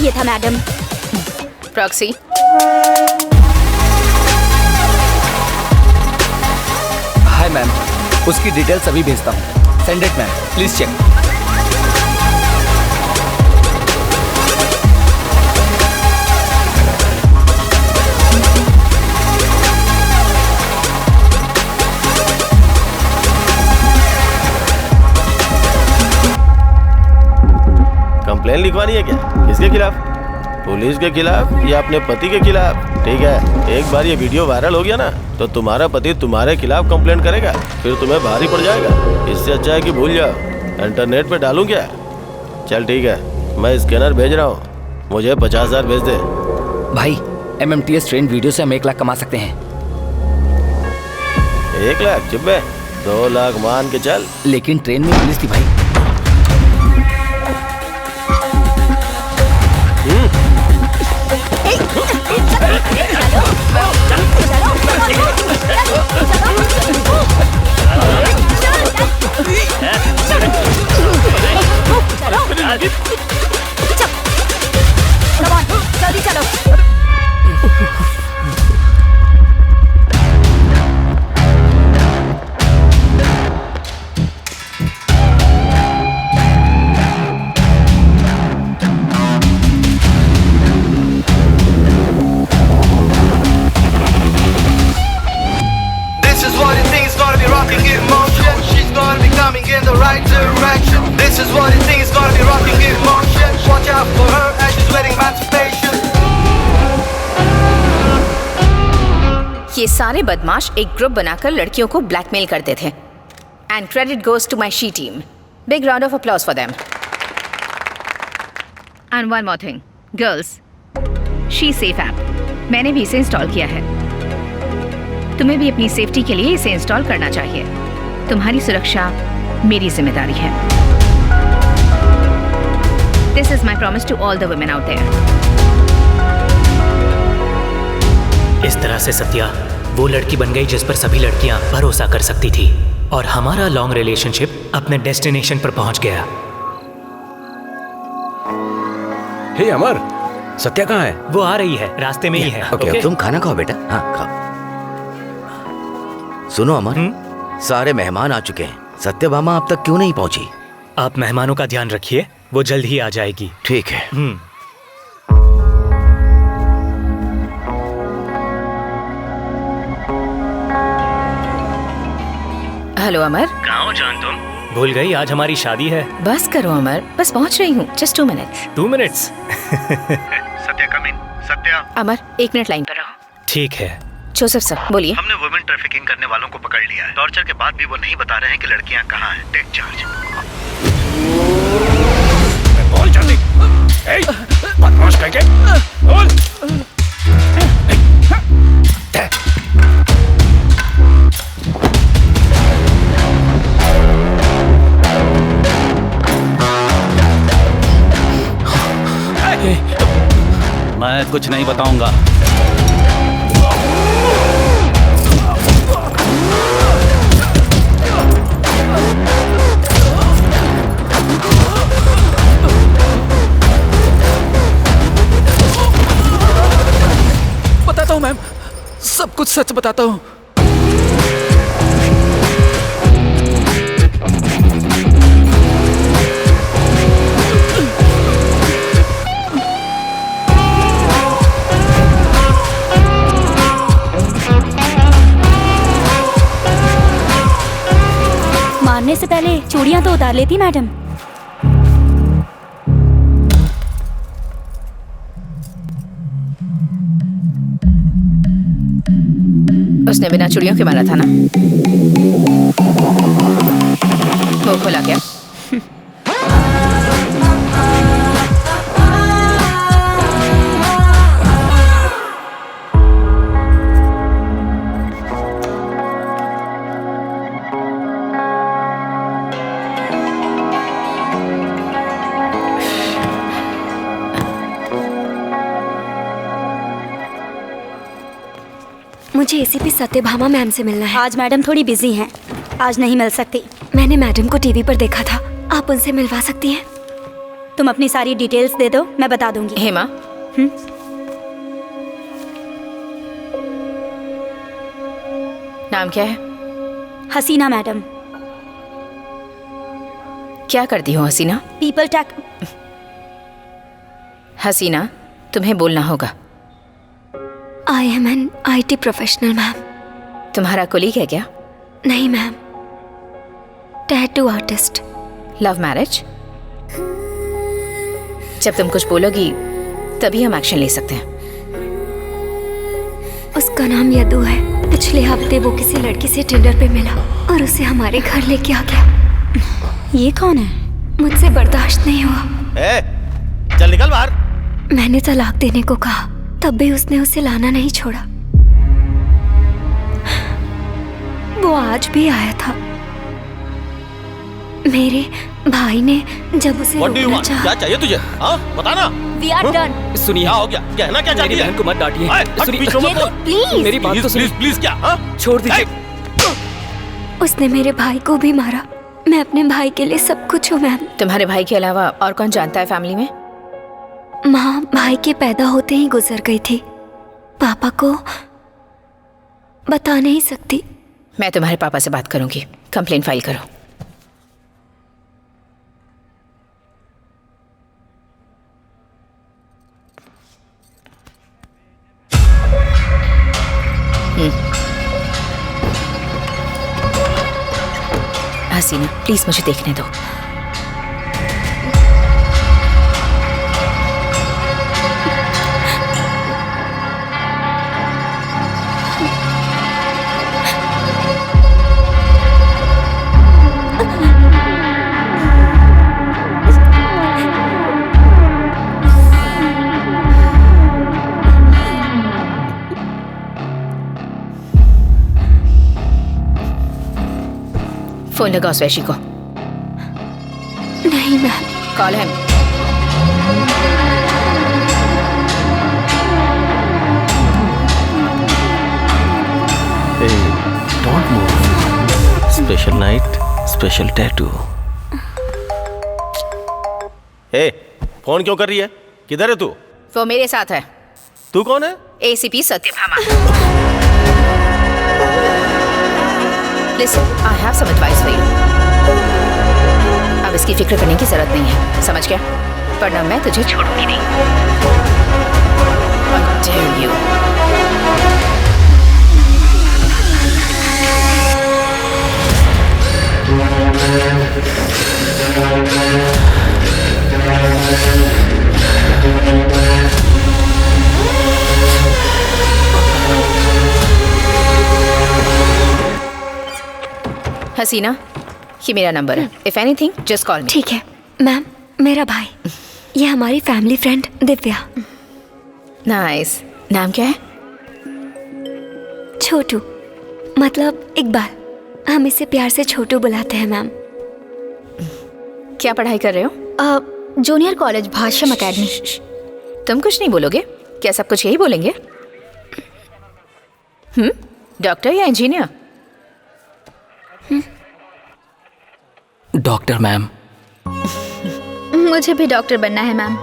चाहिए था madam. Proxy. Hi ma'am, उसकी डिटेल्स अभी भेजता हूँ। Send it ma'am, please check. Complain लिखवानी है क्या? किसके खिलाफ? पुलिस के खिलाफ या अपने पति के खिलाफ? ठीक है, एक बार ये वीडियो वायरल हो गया ना तो तुम्हारा पति तुम्हारे खिलाफ कंप्लेन करेगा, फिर तुम्हें भारी पड़ जाएगा। इससे अच्छा है कि भूल जाओ। इंटरनेट पे डालूं क्या? चल ठीक है, मैं स्कैनर भेज रहा हूँ, मुझे 50,000 भेज दे। भाई, MMTS ट्रेन वीडियो से हम 1 लाख कमा सकते हैं। 1 लाख? चुप है, 2 लाख मान के चल। लेकिन ट्रेन में पुलिस थी भाई। जल्दी चलो। This is what you think is gonna be rocking in motion. She's gonna be coming in the right direction. This is what you think is gonna be rocking in motion. Watch out for her as she's wearing emancipation. ये सारे बदमाश एक group बनाकर लड़कियों को blackmail करते थे। And credit goes to my She team. Big round of applause for them. And one more thing, girls, She Safe app मैंने भी इसे इंस्टॉल किया है। तुम्हें भी अपनी सेफ्टी के लिए इसे इंस्टॉल करना चाहिए। तुम्हारी सुरक्षा मेरी जिम्मेदारी है। This is my promise to all the women out there. इस तरह से सत्या वो लड़की बन गई जिस पर सभी लड़कियां भरोसा कर सकती थी, और हमारा लॉन्ग रिलेशनशिप अपने डेस्टिनेशन पर पहुंच गया। हे अमर, सत्या कहाँ है? वो आ रही है, रास्ते में ही है। ओके, तुम खाना खाओ बेटा। हाँ खाओ। सुनो अमर, सारे मेहमान आ चुके हैं। सत्यभामा अब तक क्यों नहीं पहुंची? आप मेहमानों का ध्यान रखिए, वो जल्द ही आ जाएगी। ठीक है। हेलो अमर। कहाँ हो जान तुम? भूल गई आज हमारी शादी है। बस करो अमर, बस पहुंच रही हूँ। Just 2 minutes. 2 मिनट्स? सत्या कम इन। सत्या। अमर 1 मिनट लाइन पर रहो। ठीक है। जोसेफ सर बोलिए। हमने वुमेन ट्रैफिकिंग करने वालों को पकड़ लिया है। टॉर्चर के बाद भी वो नहीं बता रहे हैं कि लड़कियां कहाँ हैं। Take charge. बोल जल्दी। बदमाश कह के बोल। मैं कुछ नहीं बताऊंगा। बताता हूँ मैम, सब कुछ सच बताता हूँ। मारने से पहले चूड़ियां तो उतार लेती मैडम। उसने बिना चूड़ियों के मारा था ना? वो खोला क्या? मुझे एसीपी सत्यभामा मैम से मिलना है। आज मैडम थोड़ी बिजी हैं, आज नहीं मिल सकती। मैंने मैडम को टीवी पर देखा था, आप उनसे मिलवा सकती हैं? तुम अपनी सारी डिटेल्स दे दो, मैं बता दूंगी। हेमा, नाम क्या है? हसीना मैडम। क्या करती हो हसीना? पीपल टैक। हसीना, तुम्हें बोलना होगा। I am an IT professional ma'am. तुम्हारा कोलीग है क्या? नहीं ma'am, tattoo artist. Love marriage? जब तुम कुछ बोलोगी तभी हम एक्शन ले सकते हैं। उसका नाम यदु है। पिछले हफ्ते वो किसी लड़की से टिंडर पे मिला और उसे हमारे घर लेके आ गया। ये कौन है? मुझसे बर्दाश्त नहीं हुआ। ए, चल निकल बाहर। मैंने तलाक देने को कहा, तब भी उसने उसे लाना नहीं छोड़ा। वो आज भी आया था। मेरे भाई ने जब उसे रोकना चाहा। क्या चाहिए तुझे? हाँ, बता ना। We are done। सुनिए, क्या हो गया? कहना क्या चाहती मेरी है? बहन को मत डांटिए। सुनिए, प्लीज। मेरी बात तो सुनिए। प्लीज क्या? हाँ? छोड़ दीजिए। उसने मेरे भाई को भी मारा। मैं अपने भाई के लिए सब कुछ हूँ मैम। तुम्हारे भाई के अलावा और कौन जानता है फैमिली में? माँ भाई के पैदा होते ही गुजर गई थी। पापा को बता नहीं सकती। मैं तुम्हारे पापा से बात करूंगी। कंप्लेन फाइल करो। हसीना, प्लीज मुझे देखने दो। फोन लगाओ स्वैशी को। नहीं मैम। कॉल है। Don't move. Special night, special tattoo. A, phone क्यों कर रही है? किधर है तू? वो मेरे साथ है। तू कौन है? ACP Satyabhama. Listen, I have some advice for you. अब इसकी फिक्र करने की जरूरत नहीं है, समझ गया? वरना मैं तुझे छोड़ूंगी नहीं। How dare you? हसीना, ये मेरा नंबर है। इफ एनीथिंग जस्ट कॉल मी। ठीक है मैम। मेरा भाई, ये हमारी फैमिली फ्रेंड दिव्या। नाइस। नाम क्या है? छोटू, मतलब इकबाल। हम इसे प्यार से छोटू बुलाते हैं मैम। क्या पढ़ाई कर रहे हो? Junior college Bhashyam academy. तुम कुछ नहीं बोलोगे? क्या सब कुछ यही बोलेंगे? डॉक्टर या इंजीनियर? Doctor ma'am. मुझे भी डॉक्टर बनना है मैम।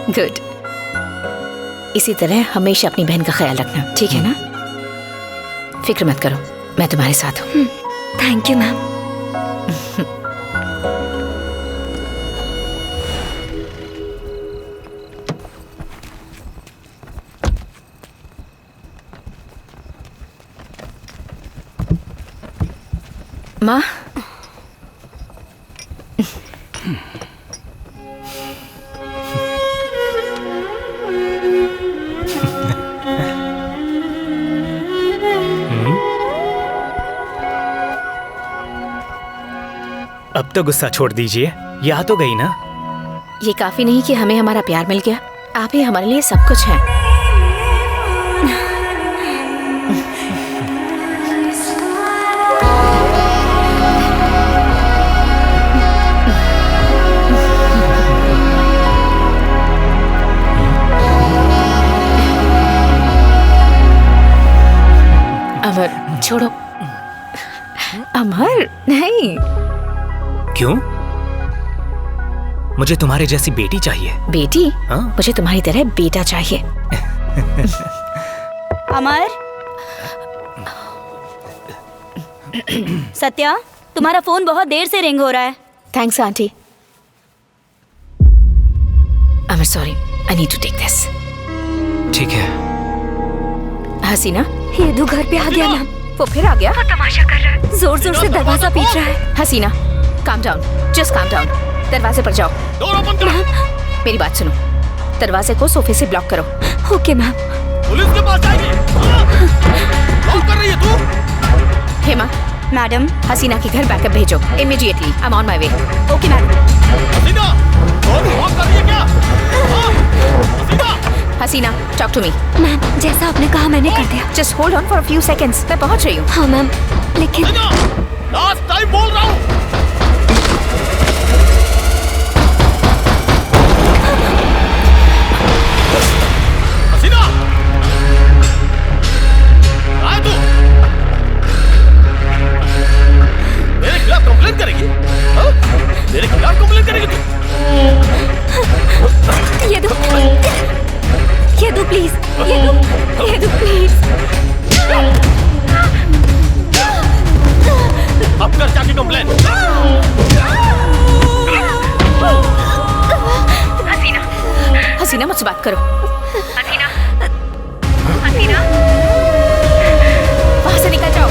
गुड। इसी तरह हमेशा अपनी बहन का ख्याल रखना, ठीक है ना? फिक्र मत करो, मैं तुम्हारे साथ हूँ। Thank you ma'am. माँ, अब तो गुस्सा छोड़ दीजिए, यहाँ तो गई ना। ये काफी नहीं कि हमें हमारा प्यार मिल गया? आप ही हमारे लिए सब कुछ हैं। अमर, छोड़ो। अमर, नहीं। क्यों? मुझे तुम्हारे जैसी बेटी चाहिए। बेटी? हाँ? मुझे तुम्हारी तरह बेटा चाहिए। अमर, सत्या, तुम्हारा फोन बहुत देर से रिंग हो रहा है। Thanks aunty. I'm sorry. I need to take this. ठीक है। हसीना, येदू घर पे आ गया मैम। वो फिर आ गया? वो तमाशा कर रहा है, जोर जोर से दरवाजा पीट रहा है। हसीना, calm down. Just calm down. दरवाजे पर जाओ। डोर ओपन करो। मेरी बात सुनो, दरवाजे को सोफे से ब्लॉक करो। Okay ma'am. पुलिस के पास जाएगी। लॉक कर रही है तू? हेमा, मैडम, हसीना के घर बैकअप भेजो immediately. I'm on my way. Okay madam. Hasina, door lock कर रही है क्या? हसीना, हसीना, talk to me. मैम, जैसा आपने कहा मैंने कर दिया। Just hold on for a few seconds. मैं पहुंच रही हूँ। हाँ मैम, लेकिन हसीना, लास्ट टाइम बोल रहा हूँ। हसीना, कहाँ है तू? मेरे खिलाफ कंप्लेन करेगी? हाँ? मेरे खिलाफ कंप्लेन करेगी तू? येदू प्लीज, येदू प्लीज। अब कर जाके कंप्लेन। हसीना, मुझसे बात करो। हसीना, वहां से निकल जाओ।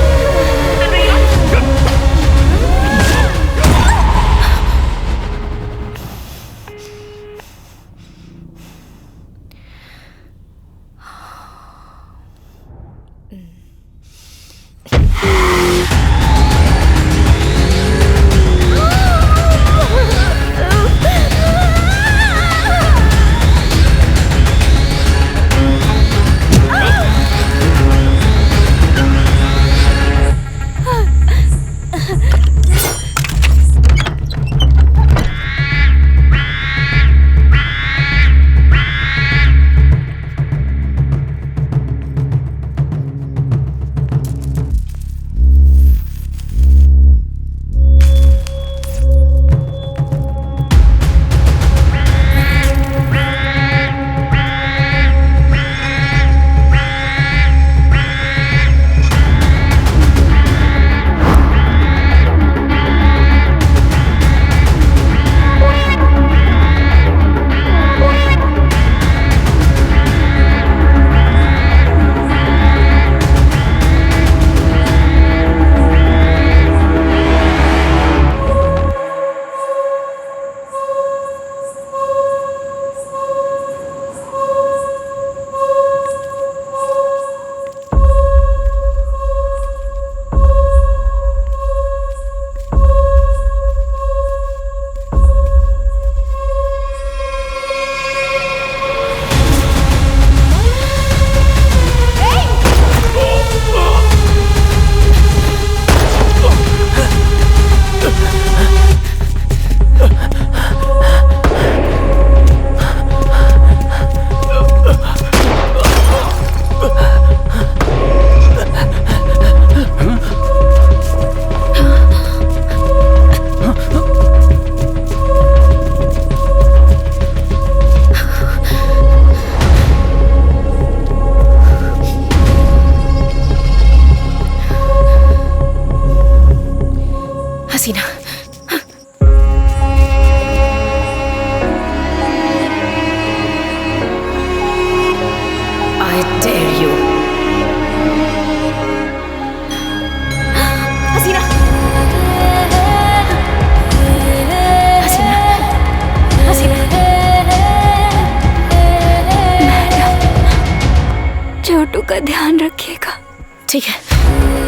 छोटू का ध्यान रखिएगा। ठीक है,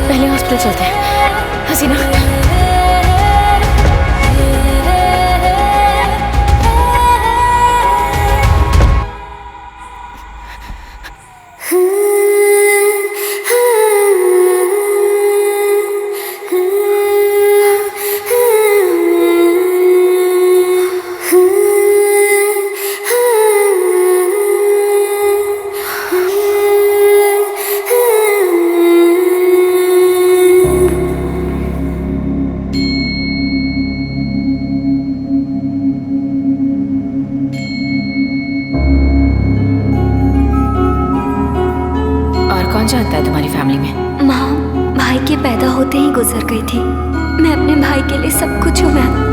पहले हॉस्पिटल चलते हैं। हसीना, कौन जानता है तुम्हारी फैमिली में? माँ भाई के पैदा होते ही गुजर गई थी। मैं अपने भाई के लिए सब कुछ हूँ मैम।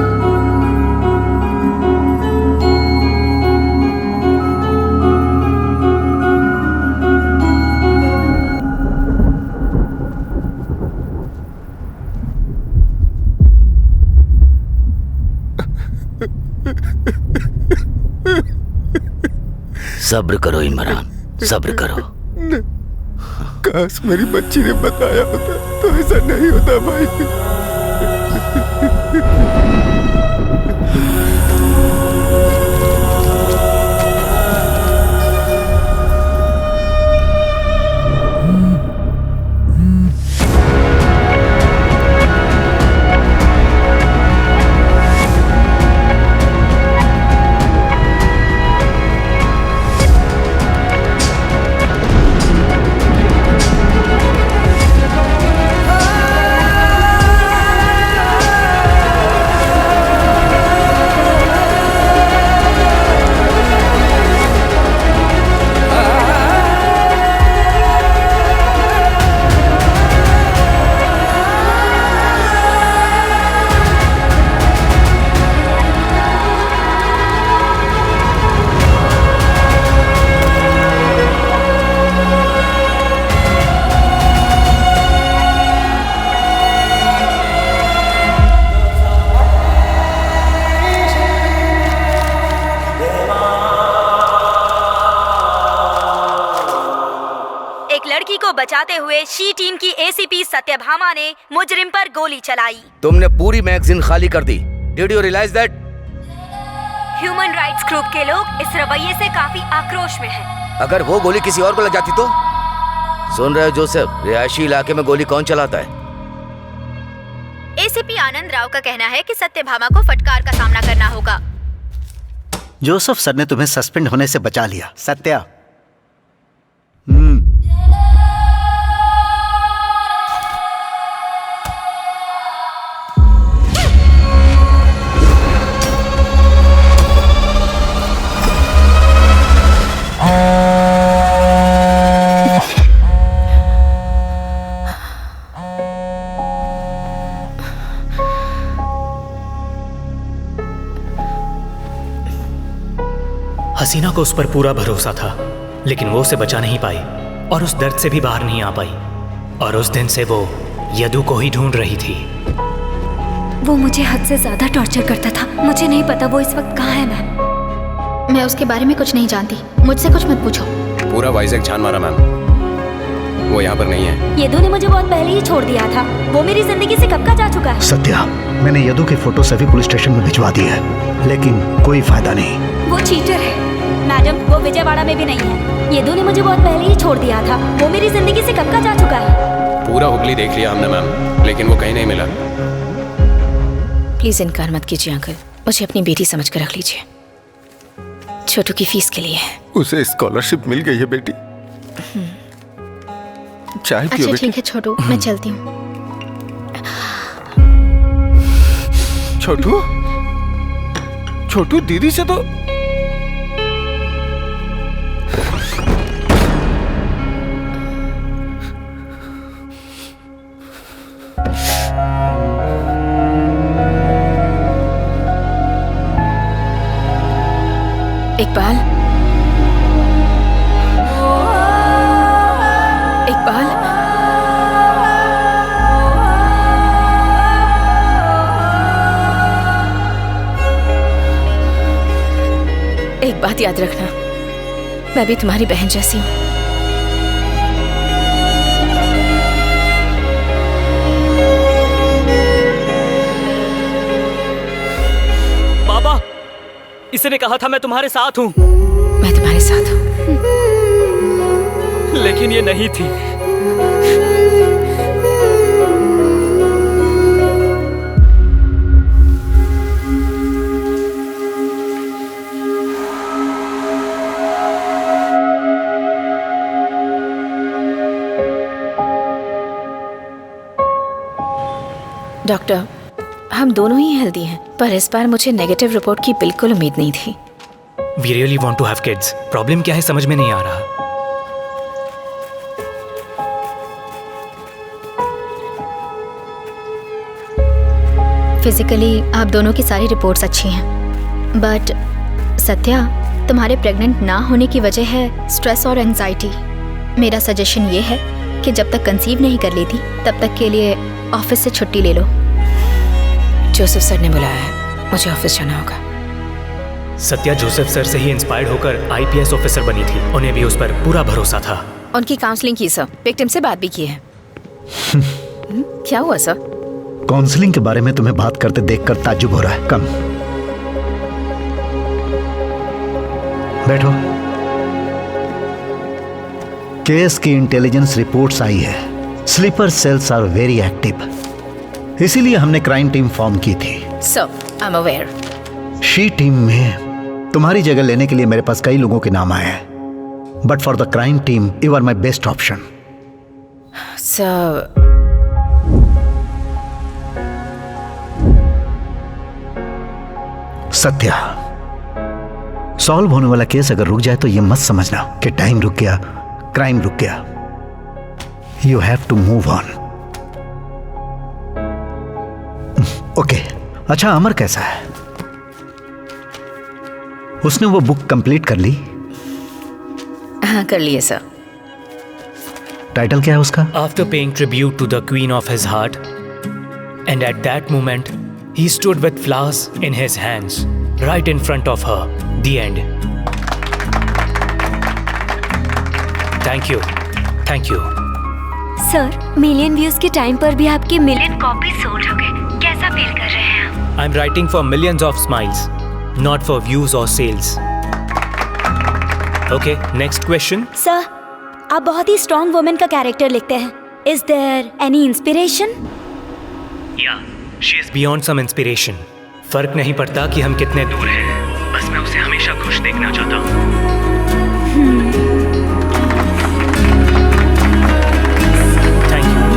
सब्र करो इमरान, सब्र करो। काश मेरी बच्ची ने बताया होता तो ऐसा नहीं होता भाई। बचाते हुए शी टीम की एसीपी सत्यभामा ने मुजरिम पर गोली चलाई। तुमने पूरी मैगजीन खाली कर दी। Did you realize that? Human rights group के लोग इस रवैये से काफी आक्रोश में हैं। अगर वो गोली किसी और को लग जाती तो? सुन रहे हो जोसेफ, रिहायशी इलाके में गोली कौन चलाता है? एसीपी आनंद राव का कहना है कि सत्यभामा को फटकार का सामना करना होगा। जोसेफ सर ने तुम्हें सस्पेंड होने से बचा लिया। सत्या हसीना को उस पर पूरा भरोसा था, लेकिन वो उसे बचा नहीं पाई और उस दर्द से भी बाहर नहीं आ पाई। और उस दिन से वो यदु को ही ढूंढ रही थी। वो मुझे हद से ज्यादा टॉर्चर करता था। मुझे नहीं पता वो इस वक्त कहाँ है मैम। मैं उसके बारे में कुछ नहीं जानती, मुझसे कुछ मत पूछो। पूरा वाइजैक छान मारा मैम, वो यहाँ पर नहीं है। यदु ने मुझे बहुत पहले ही छोड़ दिया था। वो मेरी जिंदगी से कब का जा चुका है। सत्या, मैंने यदु के फोटो सभी पुलिस स्टेशन में भिजवा दिए हैं, लेकिन कोई फायदा नहीं। वो चीटर है। मैडम, वो विजयवाड़ा में भी नहीं है। यदु ने मुझे बहुत पहले ही छोड़ दिया था। वो मेरी जिंदगी से कब का जा चुका है। पूरा हुगली देख लिया हमने मैम, लेकिन वो कहीं नहीं मिला। प्लीज इनकार मत कीजिए अंकल, मुझे अपनी बेटी समझ कर रख लीजिए। छोटू की फीस के लिए है। उसे स्कॉलरशिप मिल गई है बेटी। चाय पियो अच्छा बेटी। ठीक है छोटू, मैं चलती हूँ। छोटू, छोटू दीदी से तो इकबाल, इकबाल, एक बात याद रखना, मैं भी तुम्हारी बहन जैसी हूँ। बाबा, इसने कहा था मैं तुम्हारे साथ हूँ। मैं तुम्हारे साथ हूँ, लेकिन ये नहीं थी। डॉक्टर, हम दोनों ही हेल्दी हैं, पर इस बार मुझे नेगेटिव रिपोर्ट की बिल्कुल उम्मीद नहीं थी। We really want to have kids. Problem क्या है समझ में नहीं आ रहा। फिजिकली आप दोनों की सारी रिपोर्ट्स अच्छी हैं, बट सत्या, तुम्हारे प्रेग्नेंट ना होने की वजह है स्ट्रेस और एंजाइटी। मेरा सजेशन ये है कि जब तक कंसीव नहीं कर लेती तब तक के लिए ऑफिस से छुट्टी ले लो। जोसेफ सर ने बुलाया है, मुझे ऑफिस जाना होगा। सत्या जोसेफ सर से ही इंस्पायर्ड होकर आईपीएस ऑफिसर बनी थी। उन्हें भी उस पर पूरा भरोसा था। उनकी काउंसलिंग की सर, विक्टिम से बात भी की है। क्या हुआ सर? काउंसलिंग के बारे में तुम्हें बात करते देखकर ताज्जुब हो रहा है। कम बैठो। केस की इंटेलिजेंस रिपोर्ट्स आई है। Sleeper cells are very active, इसीलिए हमने क्राइम टीम फॉर्म की थी। Sir, I am aware. She team में तुम्हारी जगह लेने के लिए मेरे पास कई लोगों के नाम आए हैं, but for the crime team you are my best option. Sir, Satya, solve होने वाला केस अगर रुक जाए तो ये मत समझना कि टाइम रुक गया, क्राइम रुक गया। You have to move on. Okay, अच्छा अमर कैसा है? उसने वो बुक कंप्लीट कर ली? हाँ, कर लिए सर। टाइटल क्या है उसका? After paying tribute to the queen of his heart, and at that moment, he stood with flowers in his hands, right in front of her. The end. Thank you. Thank you. Sir, million views के time पर भी आपके million copy sold हो गए। कैसा feel कर रहे हैं? I'm writing for millions of smiles, not for views or sales. Okay, next question. Sir, आप बहुत ही स्ट्रॉन्ग वुमेन का कैरेक्टर लिखते हैं। Is there any inspiration? Yeah, she is beyond some inspiration. फर्क नहीं पड़ता कि हम कितने दूर हैं, बस मैं उसे हमेशा खुश देखना चाहता हूँ। Thank you.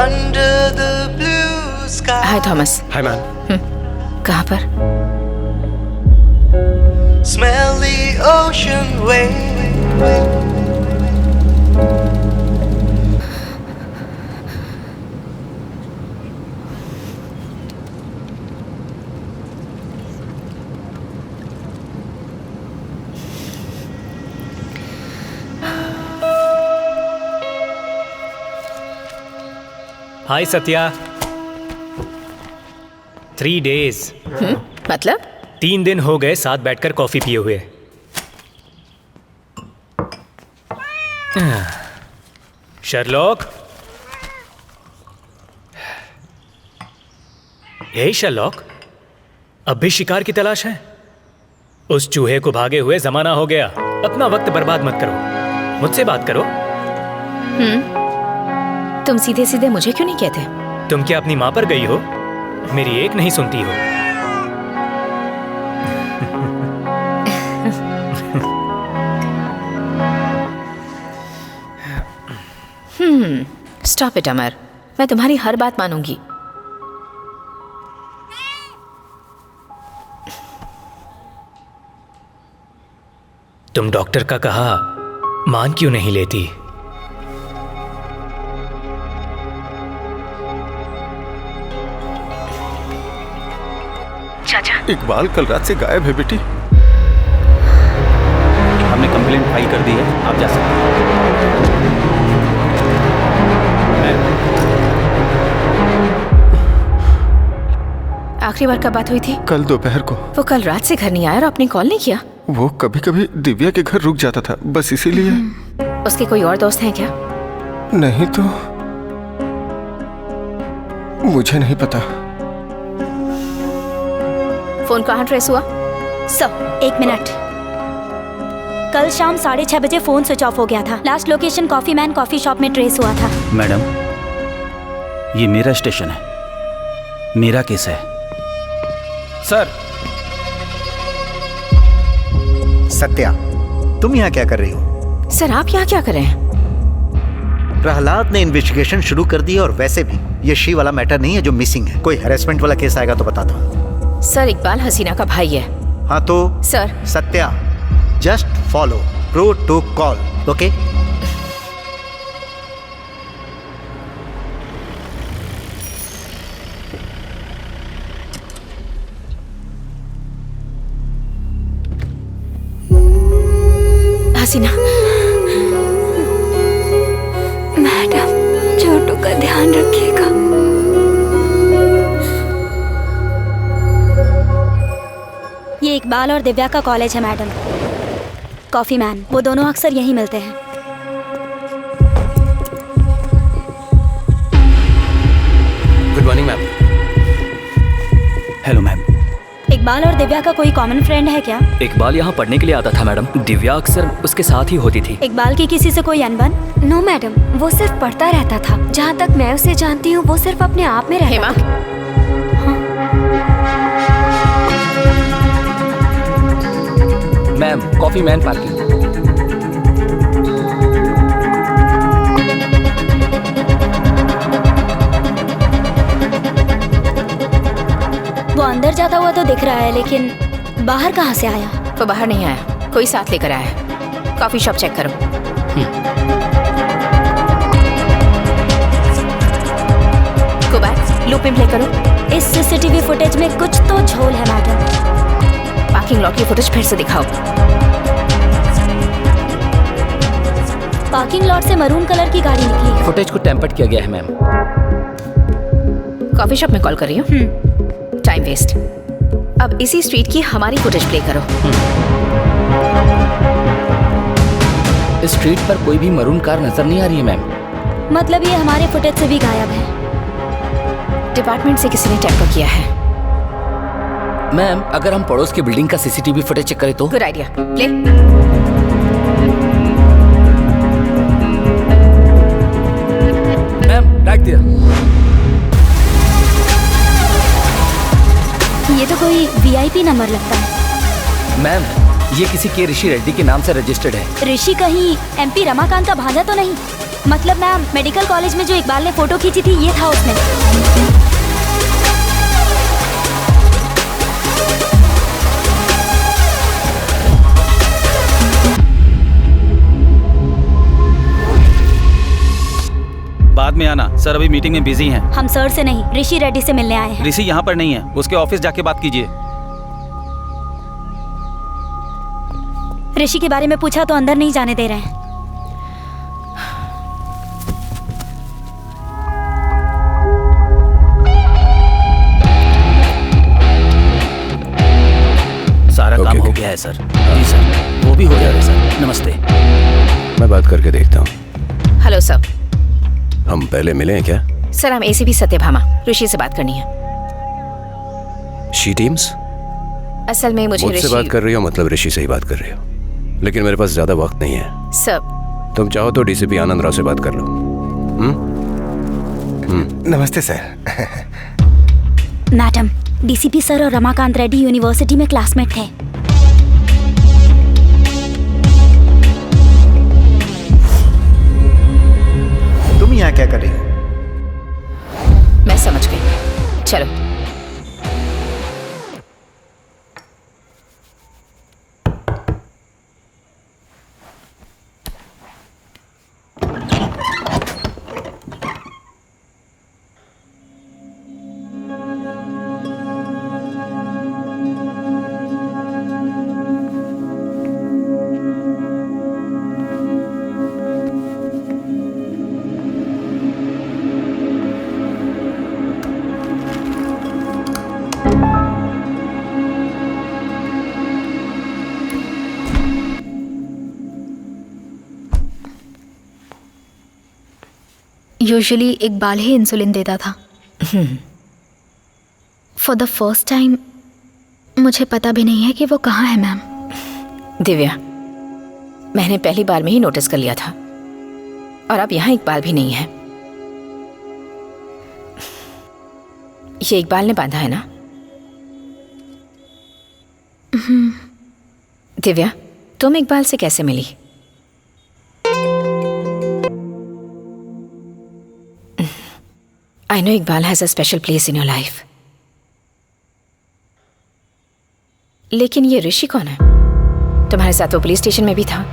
Under the blue sky. Hi Thomas. Hi ma'am. कहाँ पर? Smell the ocean wave. Hi Satya. 3 days। मतलब? 3 दिन हो गए साथ बैठकर कॉफी पिए हुए। शर्लॉक, हे शर्लॉक, अब भी शिकार की तलाश है? उस चूहे को भागे हुए जमाना हो गया। अपना वक्त बर्बाद मत करो, मुझसे बात करो। तुम सीधे सीधे मुझे क्यों नहीं कहते? तुम क्या अपनी माँ पर गई हो? मेरी एक नहीं सुनती हो। स्टॉप इट अमर, मैं तुम्हारी हर बात मानूंगी। तुम डॉक्टर का कहा मान क्यों नहीं लेती? चाचा, इकबाल कल रात से गायब है बेटी। हमने कंप्लेंट फाइल कर दी है, आप जा सकते हैं। आखिरी बार कब बात हुई थी? कल दोपहर को। वो कल रात से घर नहीं आया और आपने कॉल नहीं किया? वो कभी कभी दिव्या के घर रुक जाता था, बस इसीलिए। उसके कोई और दोस्त हैं क्या? नहीं तो मुझे नहीं पता। फोन कहाँ ट्रेस हुआ? Sir, 1 minute. कल शाम 6:30 बजे फोन स्विच ऑफ हो गया था। Last location coffee man coffee shop में ट्रेस हुआ था। मैडम, ये मेरा स्टेशन है, मेरा केस है। सर। सत्या, तुम यहाँ क्या कर रही हो? सर, आप यहाँ क्या कर रहे हैं? प्रहलाद ने इन्वेस्टिगेशन शुरू कर दी, और वैसे भी ये शी वाला मैटर नहीं है जो मिसिंग है। कोई हैरेसमेंट वाला केस आएगा तो बताता हूँ। सर, इकबाल हसीना का भाई है। हाँ तो sir. Satya, just follow protocol, okay? Haseena, madam Chhotu का ध्यान रखिएगा। ये इकबाल और दिव्या का कॉलेज है मैडम। कॉफी मैन, वो दोनों अक्सर यहीं मिलते हैं। Good morning ma'am. Hello ma'am. Iqbal और दिव्या का कोई कॉमन फ्रेंड है क्या? इकबाल यहाँ पढ़ने के लिए आता था मैडम। दिव्या अक्सर उसके साथ ही होती थी। इकबाल की किसी से कोई अनबन? नो मैडम, वो सिर्फ पढ़ता रहता था। जहाँ तक मैं उसे जानती हूँ वो सिर्फ अपने आप में रहता था। Ma'am, coffee man parking. वो अंदर जाता हुआ तो दिख रहा है, लेकिन बाहर कहाँ से आया? वो बाहर नहीं आया, कोई साथ लेकर आया है। कॉफी शॉप चेक करो। गो बैक, लूप में प्ले करो। इस सीसीटीवी फुटेज में कुछ तो झोल है मैडम। पार्किंग लॉट की फुटेज फिर से दिखाओ। पार्किंग लॉट से मरून कलर की गाड़ी निकली है। फुटेज को टेम्पर्ड किया गया है मैम। कॉफी शॉप में कॉल कर रही हूँ। Time waste. अब इसी स्ट्रीट की हमारी फुटेज प्ले करो। इस स्ट्रीट पर कोई भी मरून कार नजर नहीं आ रही है मैम। मतलब ये हमारे फुटेज से भी गायब है। डिपार्टमेंट से किसी ने टैम्पर किया है। मैम, अगर हम पड़ोस की बिल्डिंग का सीसीटीवी फुटेज चेक करें तो? Good idea, play. Ma'am, right दिया। ये तो कोई वीआईपी नंबर लगता है। मैम, ये किसी के ऋषि रेड्डी के नाम से रजिस्टर्ड है। ऋषि कहीं एमपी रमाकांत का भांजा तो नहीं? मतलब मैम, मेडिकल कॉलेज में जो इकबाल ने फोटो खींची थी ये था उसमें। बाद में आना, सर अभी मीटिंग में बिजी हैं। हम सर से नहीं, ऋषि रेड्डी से मिलने आए हैं। ऋषि यहाँ पर नहीं है, उसके ऑफिस जाके बात कीजिए। ऋषि के बारे में पूछा तो अंदर नहीं जाने दे रहे हैं। सारा काम हो गया है सर। जी सर, वो भी हो गया है सर। नमस्ते। मैं बात करके देखता हूँ। Hello sir. हम पहले मिले हैं क्या? सर, हम एसीपी सत्यभामा, ऋषि से बात करनी है। She teams? असल में मुझे मुझसे बात कर रही हो मतलब ऋषि से ही बात कर रही हो, लेकिन मेरे पास ज्यादा वक्त नहीं है। सर, तुम चाहो तो डीसीपी आनंद राव से बात कर लो। नमस्ते सर। मैडम, डीसीपी सर और रमाकांत रेड्डी यूनिवर्सिटी में क्लासमेट थे। तुम यहाँ क्या कर रही हो? मैं समझ गई, चलो। यूजुअली इकबाल ही इंसुलिन देता था। फॉर द फर्स्ट टाइम मुझे पता भी नहीं है कि वो कहाँ है मैम। दिव्या, मैंने पहली बार में ही नोटिस कर लिया था, और अब यहाँ इकबाल भी नहीं है। ये इकबाल ने बांधा है ना? दिव्या, तुम इकबाल से कैसे मिली? I know Iqbal has a special place in your life. लेकिन ये ऋषि कौन है? तुम्हारे साथ वो पुलिस स्टेशन में भी था।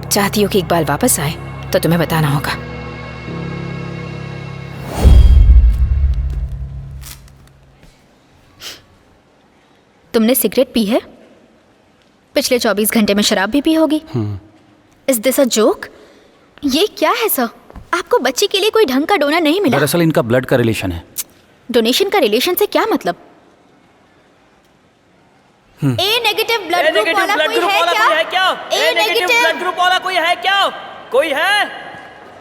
चाहती हो कि इकबाल वापस आए तो तुम्हें बताना होगा। तुमने सिगरेट पी है? पिछले 24 घंटे में शराब भी पी होगी। Is this a joke? ये क्या है सर? आपको बच्ची के लिए कोई ढंग का डोनर नहीं मिला? दरअसल इनका ब्लड का रिलेशन है। डोनेशन का रिलेशन से क्या मतलब? ए नेगेटिव ब्लड ग्रुप वाला कोई है क्या? ए नेगेटिव ब्लड ग्रुप वाला कोई है क्या? कोई है?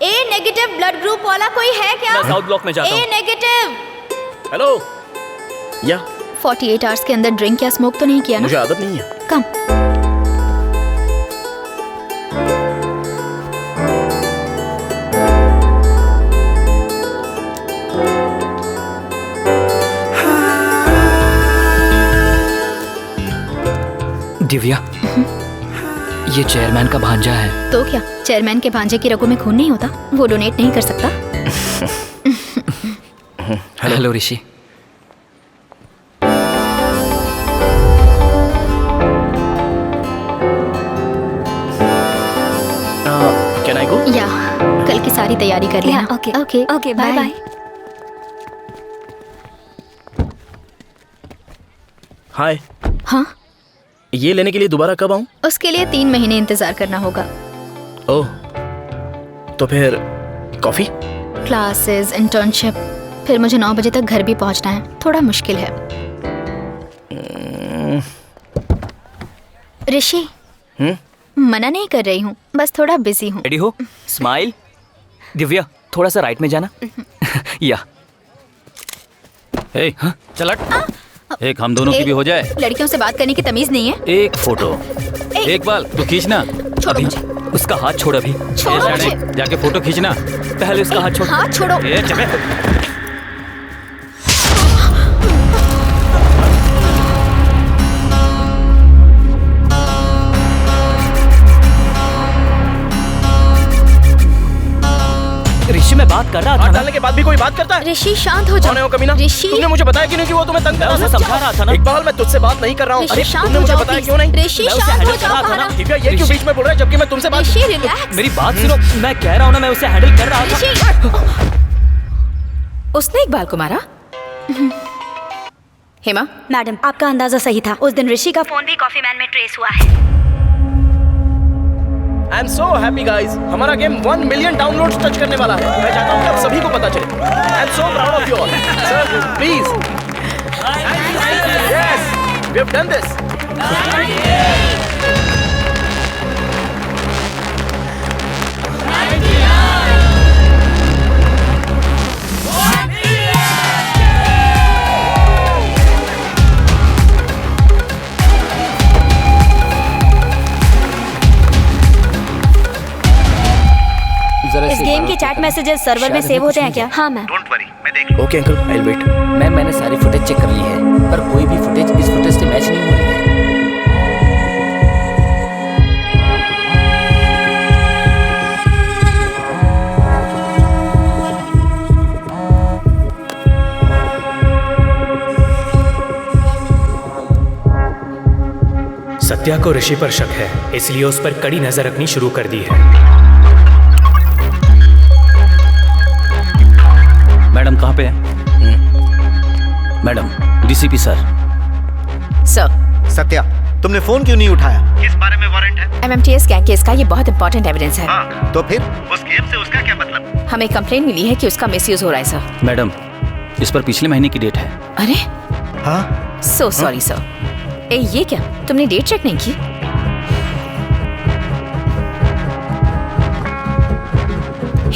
ए नेगेटिव ब्लड ग्रुप वाला कोई है क्या? मैं साउथ ब्लॉक में जाता हूं। ए नेगेटिव। हेलो। या 48 आवर्स के अंदर ड्रिंक या स्मोक तो नहीं किया ना? मुझे आदत नहीं है। कम। दिव्या, ये चेयरमैन का भांजा है। तो क्या चेयरमैन के भांजे की रगों में खून नहीं होता? वो डोनेट नहीं कर सकता? Hello Rishi. Can I go? या कल की सारी तैयारी कर लेना। Okay okay okay, bye bye. Hi. हाँ, ये लेने के लिए दोबारा कब आऊं? उसके लिए 3 महीने इंतजार करना होगा। ओह, तो फिर कॉफी? क्लासेस, इंटर्नशिप, फिर मुझे 9 बजे तक घर भी पहुंचना है। थोड़ा मुश्किल है। ऋषि, मना नहीं कर रही हूँ, बस थोड़ा बिजी हूँ। रेडी हो? स्माइल। दिव्या, थोड़ा सा राइट में जाना। या ए, चल हट। एक हम दोनों की भी हो जाए। लड़कियों से बात करने की तमीज नहीं है। एक फोटो। एक बाल तू खींचना। छोड़ो मुझे। उसका हाथ छोड़ अभी। छोड़ो मुझे। जाके फोटो खींचना। पहले उसका हाथ छोड़। हाथ छोड़ो। ऋषि, मैं बात कर रहा था। डालने के बाद भी कोई बात करता है? ऋषि शांत हो जाओ। कौन है वो कमीना? ऋषि, तुमने मुझे बताया क्यों नहीं कि वो तुम्हें तंग कर रहा था? समझा रहा था ना। इकबाल, मैं तुझसे बात नहीं कर रहा हूँ। ऋषि शांत हो मुझे जाओ बताया प्लीज। क्यों नहीं? ऋषि शांत हो जाओ। दिव्या, ये क्यों बीच में बोल रहा है जबकि मैं तुमसे बात? ऋषि रिलैक्स। मेरी बात सुनो, मैं कह रहा हूँ ना, मैं उसे हैंडल कर रहा था। उसने इकबाल को मारा? हेमा, मैडम, आपका अंदाजा सही था। उस दिन ऋषि का फोन भी कॉफी मैन में ट्रेस हुआ है। I am so happy guys, हमारा गेम 1 मिलियन डाउनलोड्स टच करने वाला है। मैं चाहता हूँ कि आप सभी को पता चले। I am so proud of you all. Sir please. Yes, we have done this. इस गेम के चैट मैसेजेस सर्वर में सेव होते हैं क्या? हाँ मैम। डोंट वरी, मैं देख लूंगा। Okay uncle, I will wait. Ma'am, मैंने सारी फुटेज चेक कर ली है, पर कोई भी फुटेज इस फुटेज से मैच नहीं हो रही है। सत्या को ऋषि पर शक है, इसलिए उस पर कड़ी नजर रखनी शुरू कर दी है। मैडम कहाँ पे है? Madam, DCP sir. Sir. Satya, तुमने फोन क्यों नहीं उठाया? किस बारे में वारंट है? MMTS गैंग केस का ये बहुत इंपॉर्टेंट एविडेंस है। हाँ। तो फिर उस गेम से उसका क्या मतलब? हमें कंप्लेंट मिली है कि उसका मिसयूज हो रहा है सर। मैडम, इस पर पिछले महीने की डेट है। अरे, हाँ, सो सॉरी सर। ए, ये क्या, तुमने डेट चेक नहीं की?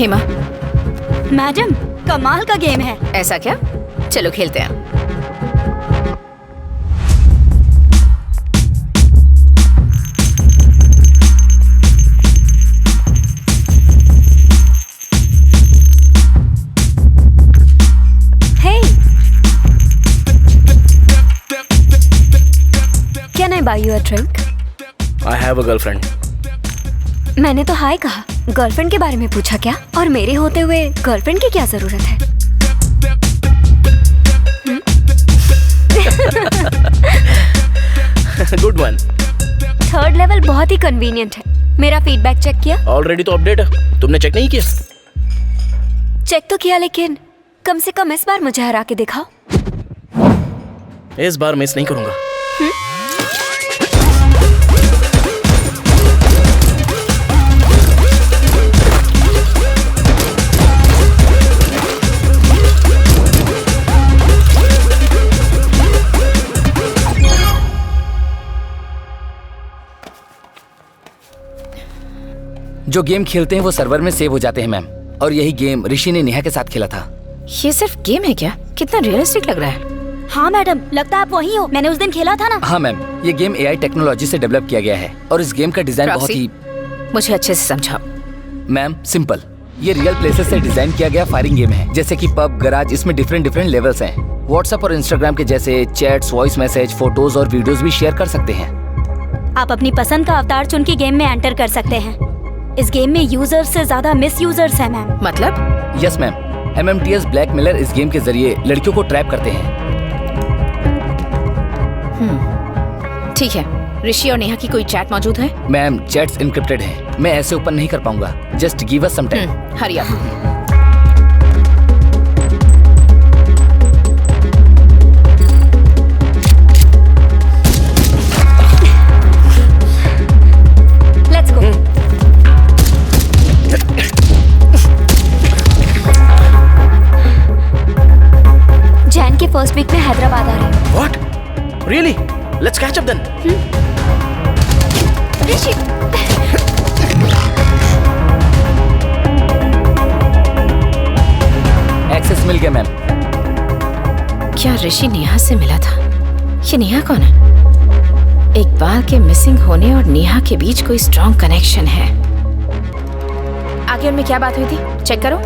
हेमा। मैडम, कमाल का गेम है। ऐसा क्या? चलो खेलते हैं। Hey, can I buy you a drink? I have a girlfriend. मैंने तो हाय कहा, गर्लफ्रेंड के बारे में पूछा क्या? और मेरे होते हुए गर्लफ्रेंड की क्या जरूरत है? वन। थर्ड लेवल बहुत ही कन्वीनियंट है। मेरा फीडबैक चेक किया? ऑलरेडी तो अपडेट है, तुमने चेक नहीं किया? चेक तो किया, लेकिन कम से कम इस बार मुझे हरा के दिखाओ। इस बार मिस नहीं करूंगा। जो गेम खेलते हैं वो सर्वर में सेव हो जाते हैं मैम, और यही गेम ऋषि ने नेहा के साथ खेला था। ये सिर्फ गेम है क्या? कितना रियलिस्टिक लग रहा है। हाँ मैडम, लगता है आप वही हो, मैंने उस दिन खेला था ना। हाँ मैम, ये गेम AI टेक्नोलॉजी से डेवलप किया गया है और इस गेम का डिजाइन बहुत ही। मुझे अच्छे से समझाओ। मैम सिंपल, ये रियल प्लेसेस से डिजाइन किया गया फायरिंग गेम है, जैसे कि पब, गराज। इसमें डिफरेंट लेवल्स हैं। व्हाट्सएप और इंस्टाग्राम के जैसे चैट्स, वॉइस मैसेज, फोटोज और वीडियोस भी शेयर कर सकते हैं। आप अपनी पसंद का अवतार चुन के गेम में एंटर कर सकते हैं। इस गेम में यूजर्स से ज्यादा मिस यूजर्स हैं मैम। मतलब? यस मैम, MMTS ब्लैकमेलर इस गेम के जरिए लड़कियों को ट्रैप करते हैं। ठीक है, ऋषि और नेहा की कोई चैट मौजूद है? मैम चैट्स इनक्रिप्टेड हैं, मैं ऐसे ओपन नहीं कर पाऊंगा। Just give us some time. Hurry up. Let's go. Jain के फर्स्ट वीक में हैदराबाद आ रही हूँ। What? Really? Let's catch up then. Rishi, access मिल गया मैम। क्या ऋषि नेहा से मिला था? ये नेहा कौन है? इकबाल के मिसिंग होने और नेहा के बीच कोई स्ट्रॉन्ग कनेक्शन है। आगे उनमें क्या बात हुई थी? चेक करो।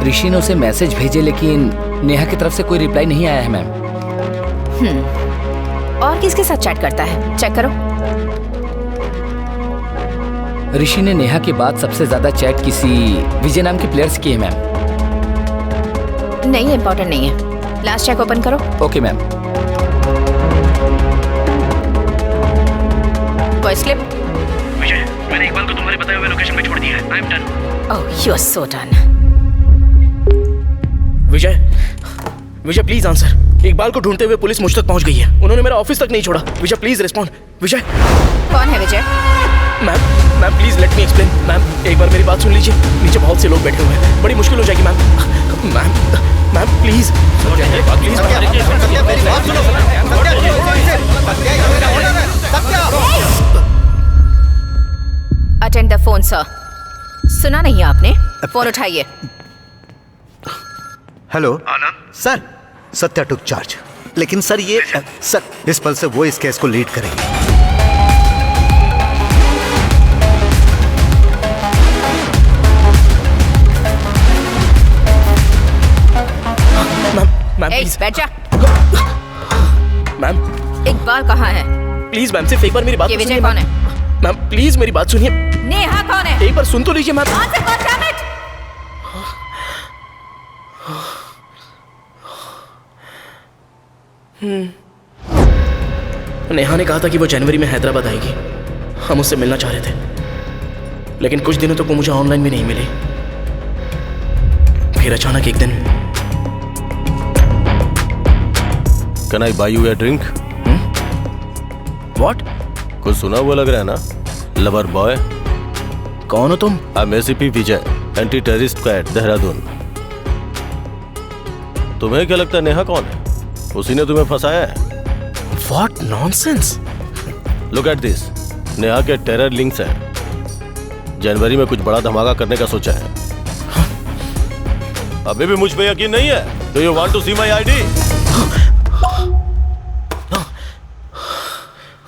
ऋषि ने उसे मैसेज भेजे, लेकिन नेहा की तरफ से कोई रिप्लाई नहीं आया है मैम। और किसके साथ चैट करता है? चेक करो। ऋषि ने नेहा के बाद सबसे ज्यादा चैट किसी विजय नाम के प्लेयर से की है मैम। नहीं, इम्पोर्टेंट नहीं है। लास्ट चेक ओपन करो। Okay ma'am. Voice clip. Vijay, मैंने इकबाल को तुम्हारे बताए हुए लोकेशन पे छोड़ दिया है। I am done. Oh, you are so done. Vijay please answer. Iqbal को ढूंढते हुए पुलिस मुझ तक पहुंच गई है। उन्होंने मेरा ऑफिस तक नहीं छोड़ा। Vijay please respond. विजय। कौन है Vijay? Ma'am please let me explain. Ma'am एक बार मेरी बात सुन लीजिए। नीचे बहुत से लोग बैठे हुए हैं, बड़ी मुश्किल हो जाएगी ma'am. Ma'am please attend the phone sir. सुना नहीं आपने? फोन उठाइए। हेलो सर, सत्या टुक चार्ज। लेकिन सर ये सर इस पल से वो इस केस को लीड करेंगे। मैम प्लीज बैठ जा। मैम इकबाल कहाँ है? प्लीज मैम सिर्फ एक बार मेरी बात ये तो विजय सुनिए। कौन है? मैम प्लीज मेरी बात सुनिए। नेहा कौन है? एक बार सुन तो लीजिए मैम। आंसर कौन? Damn it. नेहा ने कहा था कि वो जनवरी में हैदराबाद आएगी। हम उससे मिलना चाह रहे थे, लेकिन कुछ दिनों तक वो मुझे ऑनलाइन भी नहीं मिली। फिर अचानक एक दिन। Can I buy you a drink? What? कुछ सुना हुआ लग रहा है ना? Lover boy. कौन हो तुम? I'm ACP Vijay, anti terrorist squad Dehradun. तुम्हें क्या लगता है नेहा कौन है? उसी ने तुम्हें फंसाया है। What nonsense? Look at this. Neha के टेरर लिंक्स हैं। जनवरी में कुछ बड़ा धमाका करने का सोचा है। अभी भी मुझ पे यकीन नहीं है? Do you want to see my ID?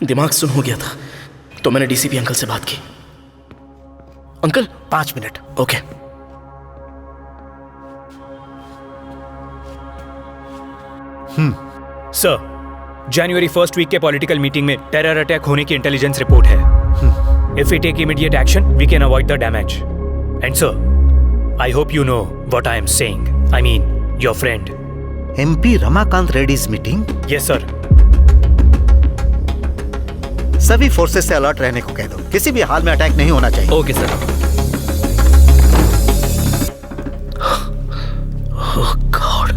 दिमाग सुन हो गया था, तो मैंने डीसीपी अंकल से बात की। Uncle 5 minute. ओके। सर, जनवरी फर्स्ट वीक के पॉलिटिकल मीटिंग में टेरर अटैक होने की इंटेलिजेंस रिपोर्ट है। If we take immediate action we can avoid the damage. And sir, I hope you know what I am saying. I mean your friend MP Ramakant Reddy's meeting. Yes sir. सभी forces से alert रहने को कह दो। किसी भी हाल में अटैक नहीं होना चाहिए। Okay sir. Oh god.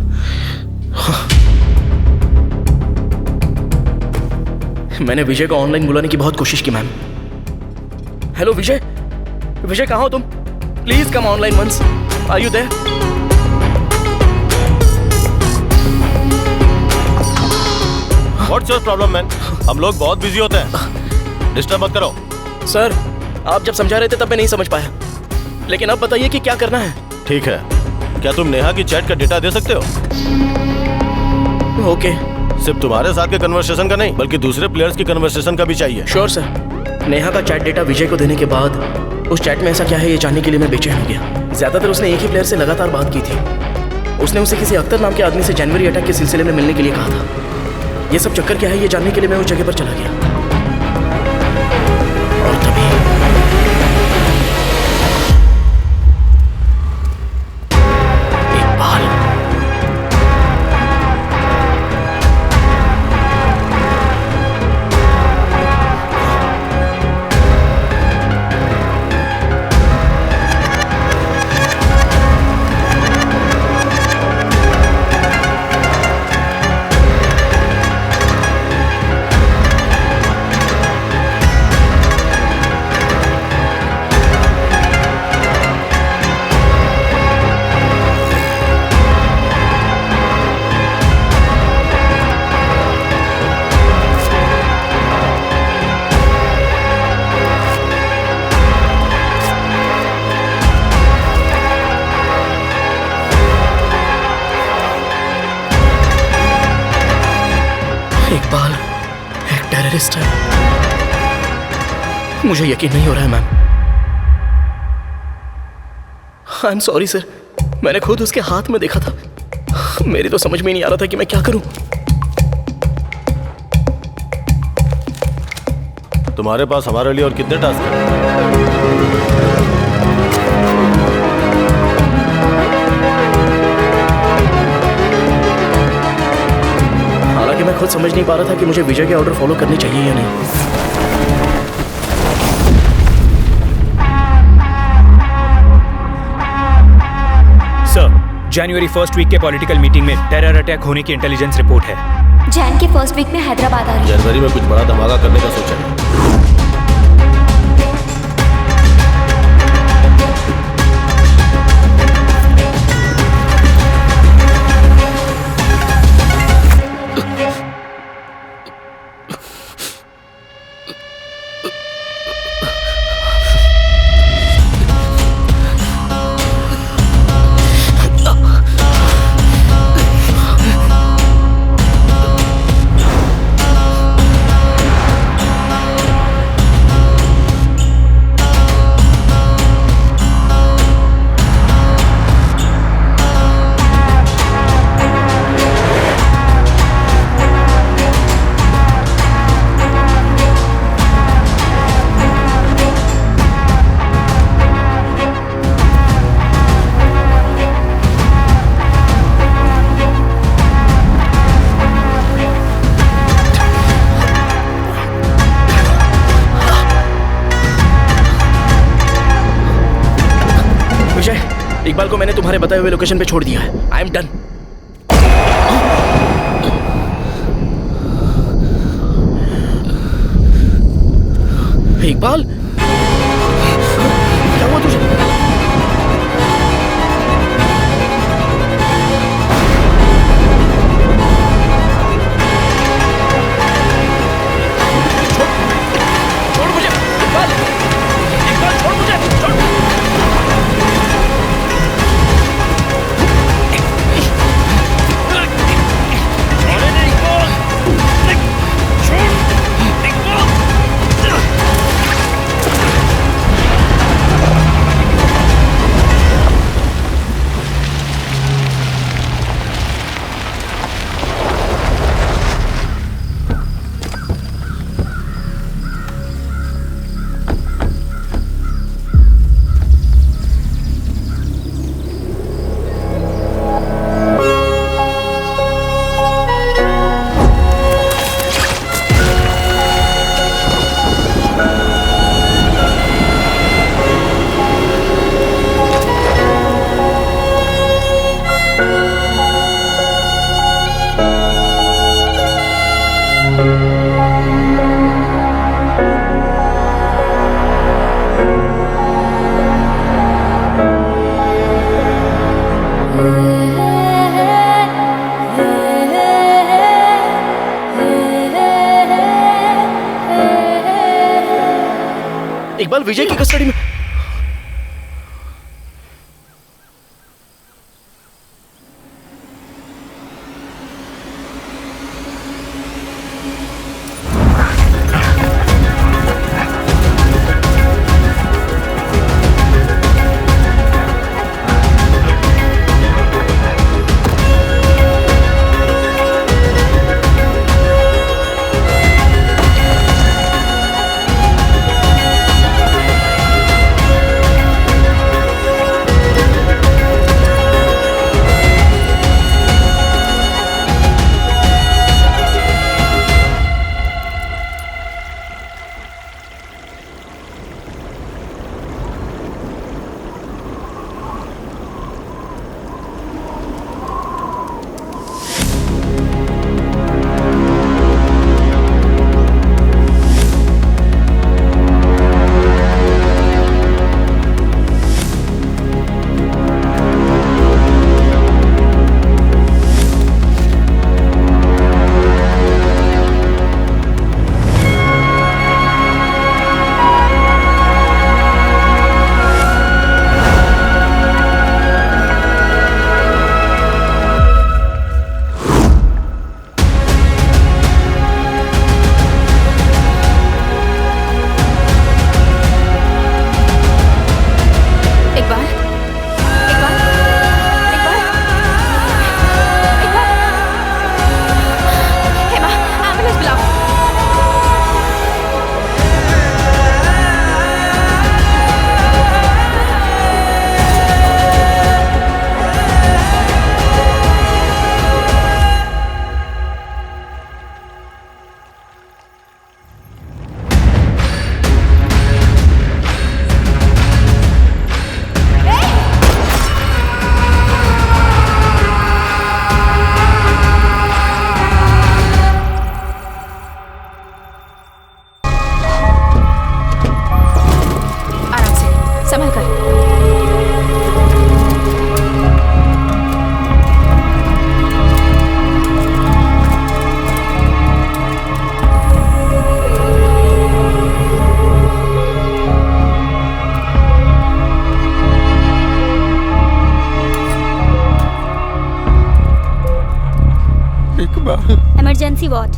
मैंने विजय को ऑनलाइन बुलाने की बहुत कोशिश की मैम। हेलो विजय, विजय कहाँ हो तुम? Please come online once. Are you there? What's your problem man? हम लोग बहुत बिजी होते हैं, डिस्टर्ब मत करो। सर आप जब समझा रहे थे तब मैं नहीं समझ पाया, लेकिन अब बताइए कि क्या करना है। ठीक है, क्या तुम नेहा की चैट का डेटा दे सकते हो? ओके। सिर्फ तुम्हारे साथ के कन्वर्सेशन का नहीं, बल्कि दूसरे प्लेयर्स की कन्वर्सेशन का भी चाहिए। Sure sir. नेहा का चैट डेटा विजय को देने के बाद उस चैट में ऐसा क्या है ये जानने के लिए मैं बेचैन हो गया। ज्यादातर उसने एक ही प्लेयर से लगातार बात की थी। उसने उसे किसी अख्तर नाम के आदमी से जनवरी अटैक के सिलसिले में मिलने के लिए कहा था। ये सब चक्कर क्या है ये जानने के लिए मैं उस जगह पर चला गया। और तभी इकबाल एक टेररिस्ट है। मुझे यकीन नहीं हो रहा है ma'am. I am sorry sir, मैंने खुद उसके हाथ में देखा था। मेरी तो समझ में नहीं आ रहा था कि मैं क्या करूं। तुम्हारे पास हमारे लिए और कितने टास्क हैं? हालांकि मैं खुद समझ नहीं पा रहा था कि मुझे विजय के ऑर्डर फॉलो करने चाहिए या नहीं। सर, जनवरी फर्स्ट वीक के पॉलिटिकल मीटिंग में टेरर अटैक होने की इंटेलिजेंस रिपोर्ट है। जैन के फर्स्ट वीक में हैदराबाद आ रही है। जनवरी में कुछ बड़ा धमाका करने का सोचा है। इकबाल को मैंने तुम्हारे बताए हुए लोकेशन पे छोड़ दिया है। I am done. इकबाल क्या हुआ तुझे? छोड़ मुझे इकबाल, इकबाल छोड़ मुझे, छोड़। इकबाल विजय की कस्टडी में। Emergency ward.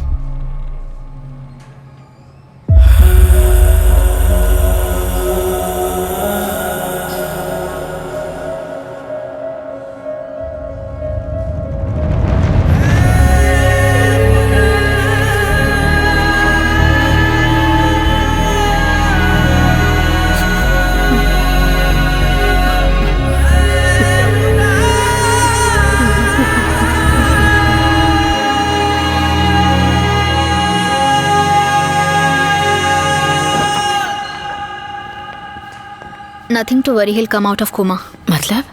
Nothing to worry, he'll come out of coma. मतलब?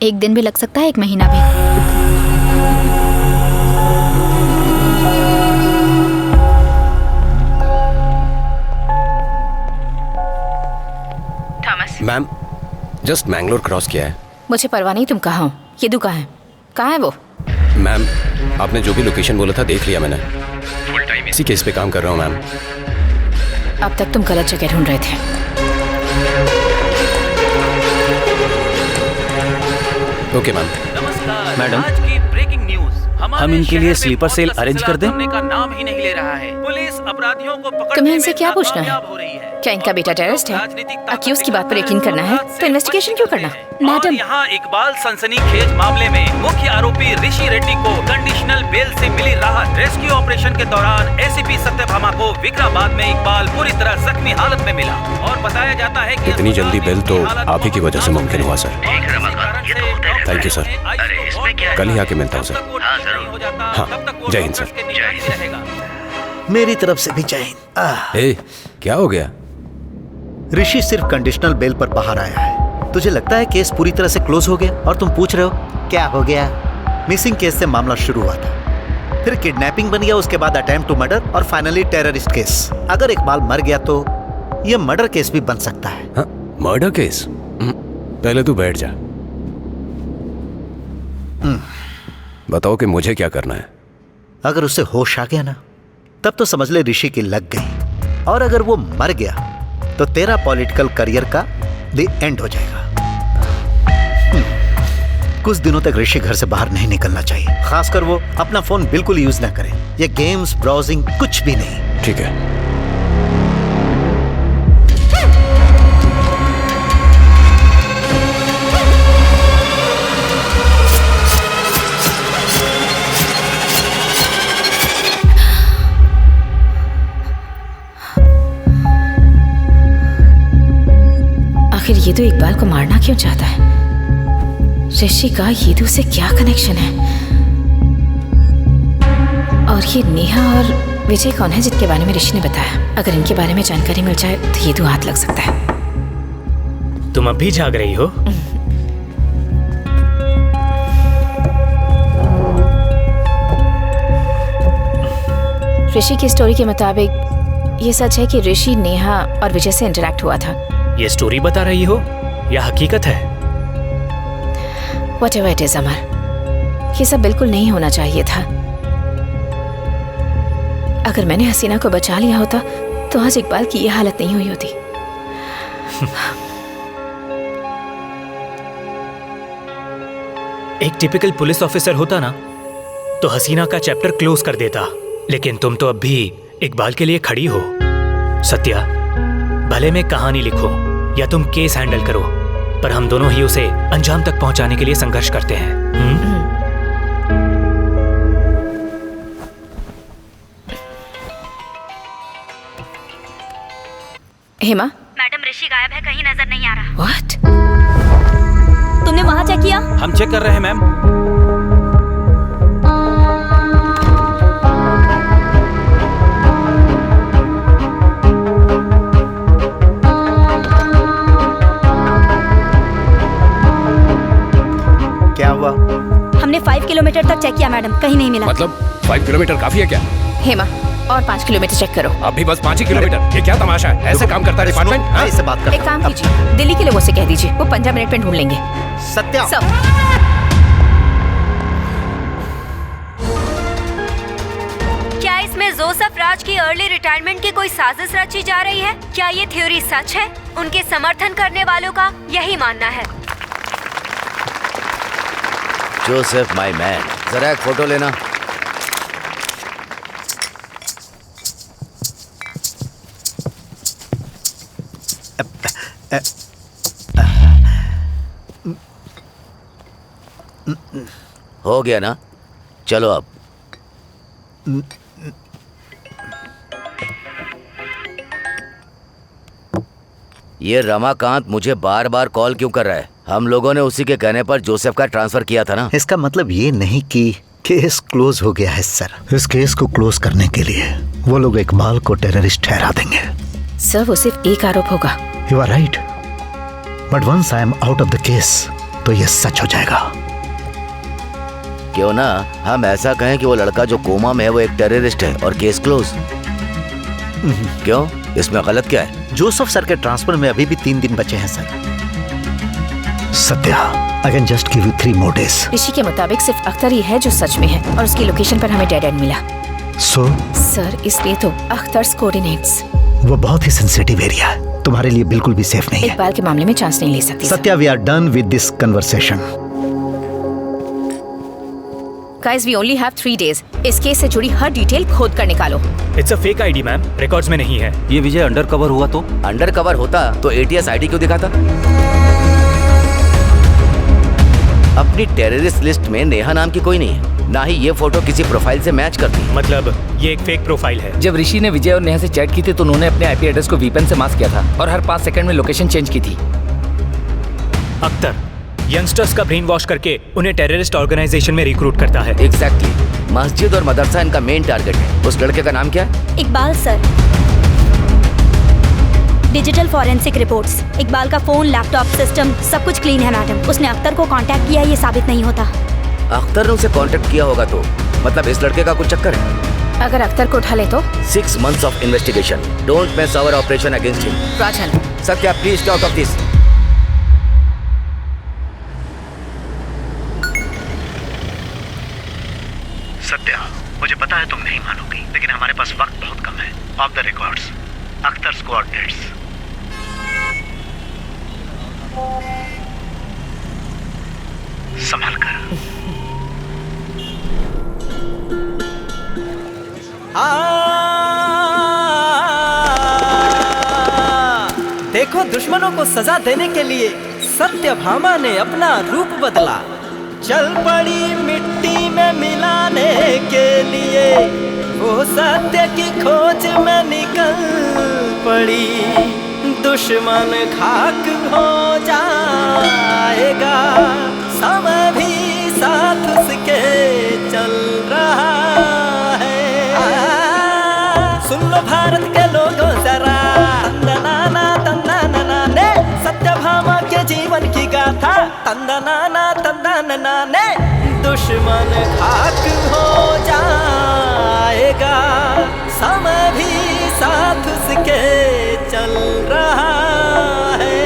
एक दिन भी लग सकता है, एक महीना भी। Thomas. Ma'am, just Mangalore cross किया है। मुझे परवाह नहीं तुम कहाँ हो, ये कहाँ है? कहाँ है वो? मैम, आपने जो भी लोकेशन बोला था देख लिया मैंने। फुल टाइम इसी केस पे काम कर रहा हूँ मैम। अब तक तुम गलत जगह ढूंढ रहे थे। Okay ma'am. मैडम, आज की ब्रेकिंग न्यूज। हम इनके लिए स्लीपर सेल अरेंज कर दें? का नाम ही नहीं ले रहा है। पुलिस अपराधियों को पकड़ने तुम्हें इनसे में क्या पूछना है? नाकामयाब हो रही है। क्या इनका बेटा टेररिस्ट है? अक्यूज की बात पर यकीन करना है तो इन्वेस्टिगेशन क्यों करना? और यहाँ इकबाल सनसनीखेज मामले में मुख्य आरोपी ऋषि रेड्डी को कंडीशनल बेल से मिली राहत। रेस्क्यू ऑपरेशन के दौरान एसीपी सत्यभामा को विक्राबाद में इकबाल पूरी तरह जख्मी हालत में मिला और बताया जाता है कि इतनी जल्दी बेल तो आप ही की वजह से मुमकिन हुआ सर। Thank you sir. कल ही आके मिलता हूँ सर। हाँ, जय हिंद सर। मेरी तरफ से भी जय हिंद। ए, क्या हो गया? ऋषि सिर्फ कंडीशनल बेल पर बाहर आया है। तुझे लगता है केस पूरी तरह से क्लोज हो गया और तुम पूछ रहे हो क्या हो गया? मिसिंग केस से मामला शुरू हुआ था, फिर किडनैपिंग बन गया, उसके बाद अटेम्प्ट टू मर्डर और फाइनली टेररिस्ट केस। अगर इकबाल मर गया तो यह मर्डर केस भी बन सकता है। हाँ, मर्डर केस? पहले तू बैठ जा। बताओ कि मुझे क्या करना है। अगर उसे होश आ गया ना, तब तो समझ ले ऋषि की लग गई, और अगर वो मर गया तो तेरा पॉलिटिकल करियर का द एंड हो जाएगा। कुछ दिनों तक ऋषि घर से बाहर नहीं निकलना चाहिए, खासकर वो अपना फोन बिल्कुल यूज ना करे। ये गेम्स, ब्राउजिंग कुछ भी नहीं। ठीक है। आखिर ये तो इकबाल को मारना क्यों चाहता है? ऋषि का येदू से क्या कनेक्शन है? और ये नेहा और विजय कौन है जिनके बारे में ऋषि ने बताया? अगर इनके बारे में जानकारी मिल जाए तो येदू हाथ लग सकता है। तुम अब भी जाग रही हो? ऋषि की स्टोरी के मुताबिक ये सच है कि ऋषि नेहा और विजय से इंटरेक्ट हुआ था। ये स्टोरी बता रही हो या हकीकत है? Whatever it is, अमर, ये सब बिल्कुल नहीं होना चाहिए था। अगर मैंने हसीना को बचा लिया होता तो आज इकबाल की ये हालत नहीं हुई होती। एक टिपिकल पुलिस ऑफिसर होता ना तो हसीना का चैप्टर क्लोज कर देता, लेकिन तुम तो अब भी इकबाल के लिए खड़ी हो। सत्या, भले मैं कहानी लिखूं या तुम केस हैंडल करो, पर हम दोनों ही उसे अंजाम तक पहुंचाने के लिए संघर्ष करते हैं। हेमा, मैडम ऋषि गायब है, कहीं नजर नहीं आ रहा। What? तुमने वहाँ चेक किया? हम चेक कर रहे हैं मैम। क्या हुआ? हमने 5 किलोमीटर तक चेक किया मैडम, कहीं नहीं मिला। मतलब 5 किलोमीटर काफी है क्या? हेमा, और 5 किलोमीटर चेक करो। अभी बस 5 ही किलोमीटर? ये क्या तमाशा है? ऐसे काम करता है डिपार्टमेंट? इससे बात कर। एक काम कीजिए, दिल्ली के लोगों से कह दीजिए, वो 15 मिनट में ढूंढ लेंगे। सत्या, क्या इसमें जोसेफ राज की अर्ली रिटायरमेंट की कोई साजिश रची जा रही है? क्या ये थ्योरी सच है? उनके समर्थन करने वालों का यही मानना है। जोसेफ माय मैन, जरा एक फोटो लेना। हो गया ना? चलो अब। ये रमाकांत मुझे बार बार कॉल क्यों कर रहा है? हम लोगों ने उसी के कहने पर जोसेफ का ट्रांसफर किया था ना। इसका मतलब ये नहीं कि केस क्लोज हो गया है सर। इस केस को क्लोज करने के लिए वो लोग इकबाल को टेररिस्ट ठहरा देंगे। सर, वो सिर्फ एक आरोप होगा। You are right, but once I am out of the case तो ये सच हो जाएगा। क्यों ना हम ऐसा कहें कि वो लड़का जो कोमा में है वो एक टेररिस्ट है और केस क्लोज। क्यों, इसमें गलत क्या है? जोसेफ सर के ट्रांसफर में अभी भी 3 दिन बचे हैं sir. Satya, I can just give you 3 more days। ऋषि के मुताबिक सिर्फ अख्तर ही है जो सच में है, और उसकी लोकेशन पर हमें डेड एंड मिला। सर, इसलिए तो अख्तर्स कोऑर्डिनेट्स। वो बहुत ही सेंसिटिव एरिया है, तुम्हारे लिए बिल्कुल भी सेफ नहीं है। इकबाल के मामले में चांस नहीं ले सकती। Satya, we are done with this conversation. Guys, we only have 3 days. इस केस से जुड़ी हर डिटेल खोद कर निकालो। It's a fake ID ma'am, records में नहीं है। ये विजय अंडर कवर हुआ तो? अंडर कवर होता तो ATS ID क्यों दिखाता? अपनी टेररिस्ट लिस्ट में नेहा नाम की कोई नहीं है, ना ही ये फोटो किसी प्रोफाइल से मैच करती है। मतलब ये एक फेक प्रोफाइल है। जब ऋषि ने विजय और नेहा से चैट की थी तो उन्होंने अपने IP एड्रेस को VPN से मास्क किया था और हर 5 सेकंड में लोकेशन चेंज की थी। अख्तर यंगस्टर्स का ब्रेन वॉश करके उन्हें टेररिस्ट ऑर्गेनाइजेशन में रिक्रूट करता है। एग्जैक्टली। मस्जिद और मदरसा इनका मेन टारगेट है। उस लड़के का नाम क्या है? Iqbal sir. Digital forensic reports, Iqbal का फोन, लैपटॉप, सिस्टम सब कुछ क्लीन है मैडम। उसने अख्तर को कांटेक्ट किया, ये साबित नहीं होता। अख्तर ने उसे कांटेक्ट किया होगा तो मतलब इस लड़के का कुछ चक्कर है। अगर अख्तर को उठा ले तो 6 months of investigation. Don't mess our operation against him. Rajan, Satya please stay out of this. Satya, मुझे पता है तुम नहीं मानोगी, लेकिन हमारे पास वक्त बहुत कम है। Off the records, Akhtar's coordinates. देखो दुश्मनों को सजा देने के लिए सत्यभामा ने अपना रूप बदला, चल पड़ी मिट्टी में मिलाने के लिए, वो सत्य की खोज में निकल पड़ी, दुश्मन खाक हो जाएगा, समय भी साथ उसके चल रहा है। सुन लो भारत के लोगों जरा, तंदनाना सत्यभामा के जीवन की गाथा, तंदनाना ने दुश्मन खाक हो जाएगा, समय भी साथ उसके चल रहा है।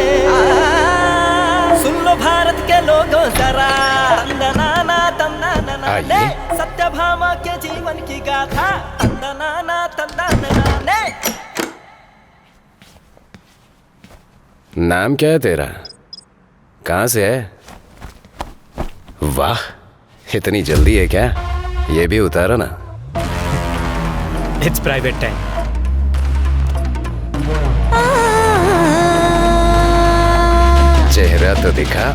सुन लो भारत के लोगों जरा, तंदनाना ने सत्यभामा के जीवन की गाथा, तंदनाना ने। नाम क्या है तेरा? कहाँ से है? वाह, इतनी जल्दी है क्या? ये भी उतारो ना। It's private time. चेहरा तो दिखा।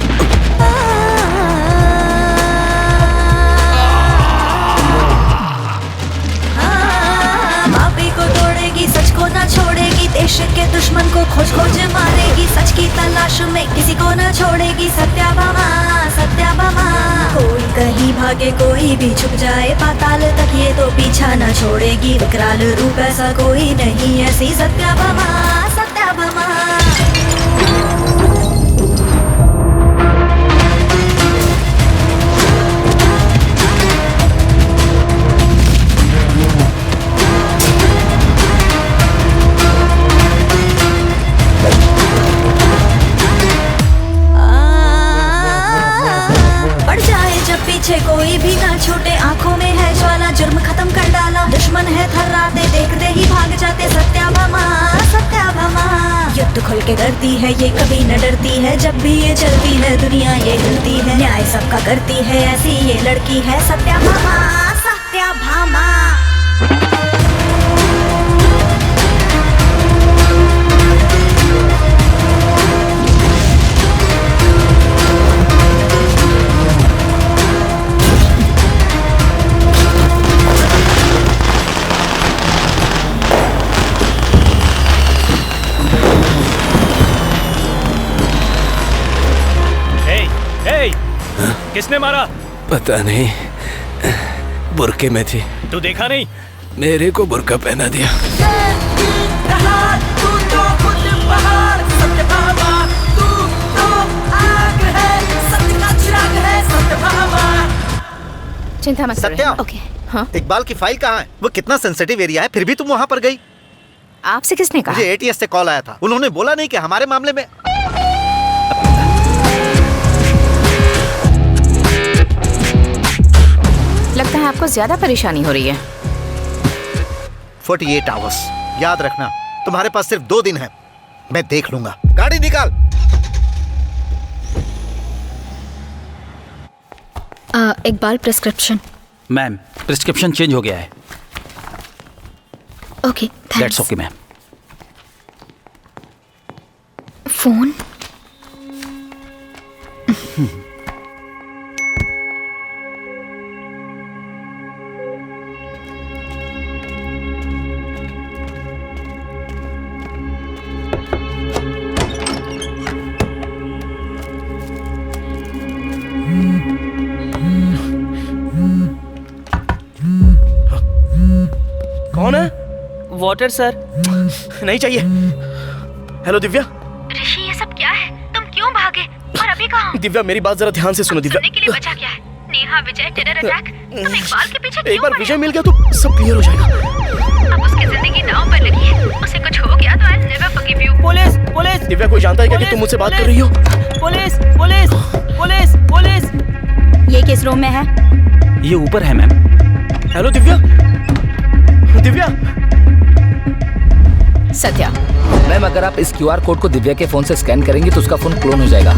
मापी को तोड़ेगी, सच को ना छोड़ेगी, देश के दुश्मन को खोज खोज मारेगी, सच की तलाश में किसी को ना छोड़ेगी, सत्याभामा सत्याभामा। कोई कहीं भागे कोई भी छुप जाए पाताल तक, ये तो पीछा ना छोड़ेगी, विकराल रूप ऐसा कोई नहीं, ऐसी सत्याभामा सत्याभामा। पीछे कोई भी ना छूटे, आंखों में है ज्वाला, जुर्म खत्म कर डाला, दुश्मन है थर्राते, देखते ही भाग जाते, सत्याभामा सत्याभामा। युद्ध खुल के करती है ये, कभी न डरती है, जब भी ये चलती है दुनिया ये हिलती है, न्याय सबका करती है, ऐसी ये लड़की है, सत्याभामा सत्याभामा। किसने मारा? पता नहीं, बुरके में थी। तू देखा नहीं? मेरे को बुरका पहना दिया। चिंता मत सत्या, ओके। हाँ? इकबाल की फाइल कहाँ है? वो कितना सेंसिटिव एरिया है, फिर भी तुम वहाँ पर गई। आपसे किसने कहा? मुझे ATS से कॉल आया था, उन्होंने बोला नहीं कि हमारे मामले में। लगता है आपको ज्यादा परेशानी हो रही है। 48 आवर्स, याद रखना तुम्हारे पास सिर्फ 2 दिन है, मैं देख लूंगा। गाड़ी निकाल। Iqbal prescription. Ma'am, prescription change हो गया है। Okay, that's okay ma'am. Phone. कौन है? Water sir. नहीं चाहिए। हेलो दिव्या। ऋषि, ये सब क्या है? तुम क्यों भागे और अभी कहाँ? दिव्या मेरी बात जरा ध्यान से सुनो। दिव्या, सुनने के लिए बचा क्या है? नेहा, विजय, टेरर अटैक। तुम इकबाल के पीछे क्यों एक बार पड़े विजय हो? मिल गया तो सब क्लियर हो जाएगा। अब उसकी जिंदगी दांव पर लगी है, उसे कुछ हो गया तो I'll never forgive you। Police police. Divya, कोई जानता है क्या कि तुम मुझसे बात कर रही हो? Police police police police. ये किस रूम में है? ये ऊपर है ma'am. Hello Divya. Divya. Satya. Ma'am, अगर आप इस QR कोड को दिव्या के फोन से स्कैन करेंगे तो उसका फोन क्लोन हो जाएगा।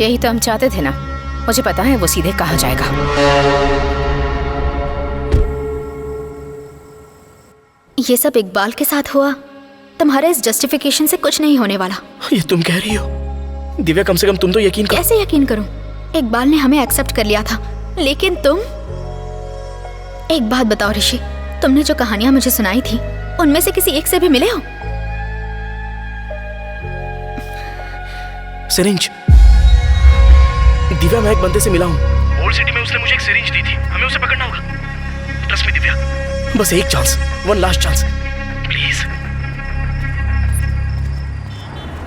यही तो हम चाहते थे ना। मुझे पता है वो सीधे कहाँ जाएगा। ये सब इकबाल के साथ हुआ। तुम्हारे इस जस्टिफिकेशन से कुछ नहीं होने वाला। ये तुम कह रही हो? दिव्या, कम से कम तुम तो यकीन करो। कैसे यकीन करूं? इकबाल ने हमें एक्सेप्ट कर लिया था, लेकिन तुम। एक बात बताओ ऋषि, तुमने जो कहानियां मुझे सुनाई थी उनमें से किसी एक से भी मिले हो? सिरिंज। दिव्या, मैं एक बंदे से मिला हूँ। ओल्ड सिटी में उसने मुझे एक सिरिंज दी थी। हमें उसे पकड़ना होगा। ट्रस्ट मी दिव्या, बस एक chance, one last chance, please.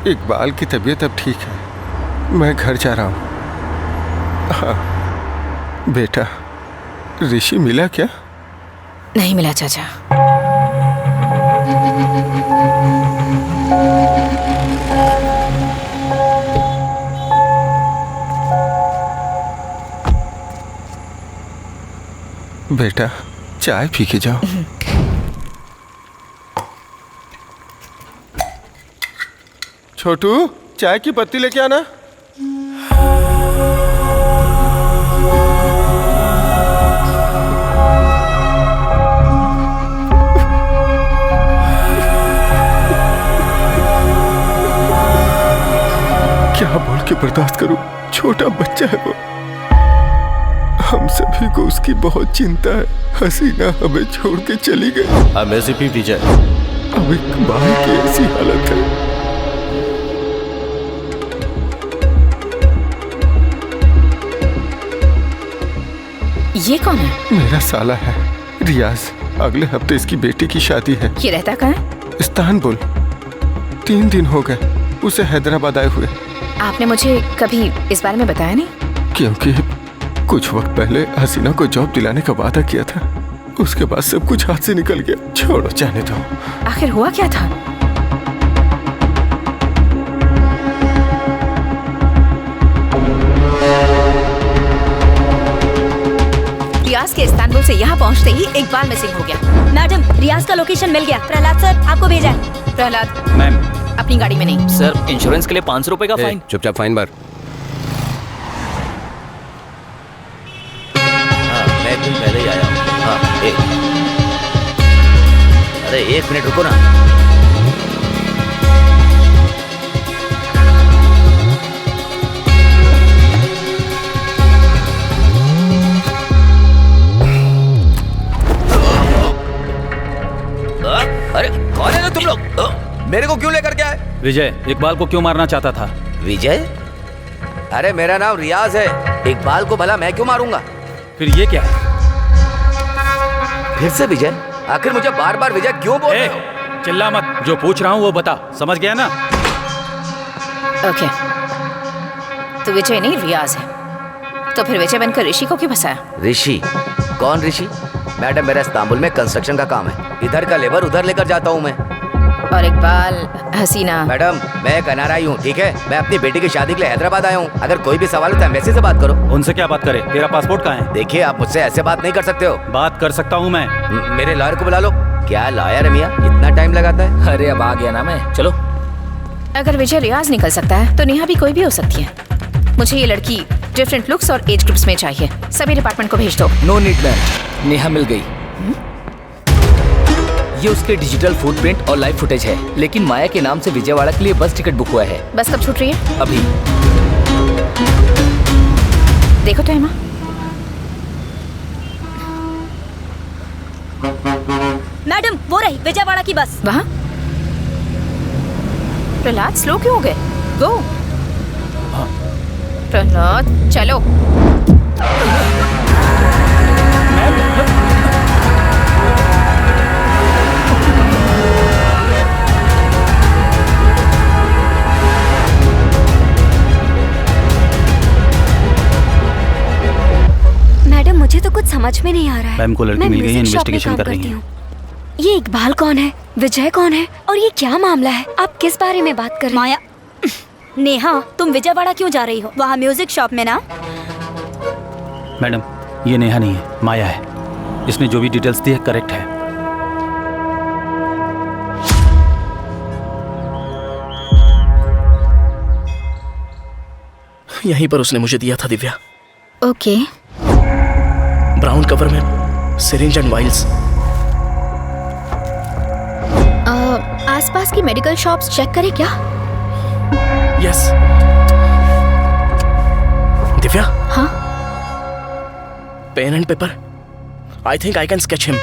Iqbal की तबीयत अब ठीक है, मैं घर जा रहा हूँ। हाँ बेटा, ऋषि मिला क्या? नहीं मिला चाचा। बेटा, चाय पी के जाओ। छोटू, चाय की पत्ती लेके आना। क्या बोल के बर्दाश्त करूं? छोटा बच्चा है वो। हम सभी को उसकी बहुत चिंता है। हसीना हमें छोड़ के चली गई। अब एसीपी विजय, अब इकबाल की ऐसी हालत है। ये कौन है? मेरा साला है रियाज। अगले हफ्ते इसकी बेटी की शादी है। ये रहता कहाँ है? इस्तांबुल। 3 दिन हो गए उसे हैदराबाद आए हुए। आपने मुझे कभी इस बारे में बताया नहीं? क्योंकि कुछ वक्त पहले हसीना को जॉब दिलाने का वादा किया था, उसके बाद सब कुछ हाथ से निकल गया। छोड़ो, जाने दो। आखिर हुआ क्या था? रियाज के इस्तांबुल से यहाँ पहुँचते ही इकबाल मिसिंग हो गया। मैडम, रियाज का लोकेशन मिल गया। प्रहलाद सर आपको भेजा है। प्रहलाद मैम, अपनी गाड़ी में नहीं। सर, इंश्योरेंस के लिए 500 रुपए का फाइन। चुपचाप फाइन भर। हाँ, मैं एक दिन पहले ही आया हूँ। हाँ, अरे 1 मिनट रुको ना। अरे कौन है तुम लोग? मेरे को क्यों लेकर के आए? विजय इकबाल को क्यों मारना चाहता था? विजय? अरे मेरा नाम रियाज है। इकबाल को भला मैं क्यों मारूंगा? फिर ये क्या है? फिर से विजय? आखिर मुझे बार बार विजय क्यों बोल रहे हो? चिल्ला मत, जो पूछ रहा हूँ वो बता। समझ गया ना? ओके, तो विजय नहीं रियाज है। तो फिर विजय बनकर ऋषि को क्यों फंसाया? ऋषि? कौन ऋषि? मैडम, मेरा इस्तांबुल में कंस्ट्रक्शन का काम है। इधर का लेबर उधर लेकर जाता हूँ मैं। और इकबाल, हसीना। मैडम, मैं एक एनआरआई हूँ, ठीक है? मैं अपनी बेटी की शादी के लिए हैदराबाद आया हूँ। अगर कोई भी सवाल हो तो एम्बेसी से बात करो। उनसे क्या बात करे? तेरा पासपोर्ट कहाँ है? देखिए, आप मुझसे ऐसे बात नहीं कर सकते हो। बात कर सकता हूँ मैं। मेरे लॉयर को बुला लो। क्या लॉयर है मियाँ? इतना टाइम लगाता है? अरे अब आ गया ना मैं, चलो। अगर विजय रियाज निकल सकता है तो नेहा भी कोई भी हो सकती है। मुझे ये लड़की डिफरेंट लुक्स और एज ग्रुप्स में चाहिए। सभी डिपार्टमेंट को भेज दो। नो नीड मैम, नेहा मिल गई। ये उसके डिजिटल फुटप्रिंट और लाइव फुटेज है, लेकिन माया के नाम से विजयवाड़ा के लिए बस टिकट बुक हुआ है। बस कब छूट रही है? अभी। देखो तो हेमा। मैडम, वो रही विजयवाड़ा की बस। वहाँ? प्रहलाद, स्लो क्यों हो गए? गो। प्रहलाद, चलो। मैडम, मुझे तो कुछ समझ में नहीं आ रहा है। मैम को लड़की मिल गई है, म्यूजिक शॉप में इन्वेस्टिगेशन काम कर रही करती है। हूँ। ये इकबाल कौन है? विजय कौन है? और ये क्या मामला है? आप किस बारे में बात कर रही हैं? माया, नेहा, तुम विजयवाड़ा क्यों जा रही हो? वहाँ म्यूजिक शॉप में ना? मैडम, ये नेहा नहीं है, माया है। इसने जो भी डिटेल्स दी है करेक्ट है। यहीं पर उसने मुझे दिया था दिव्या। ओके। ब्राउन कवर में सिरिंज एंड वाइल्स। आसपास की मेडिकल शॉप्स चेक करें क्या? यस। दिव्या। हाँ। Pen and paper. I think I can sketch him.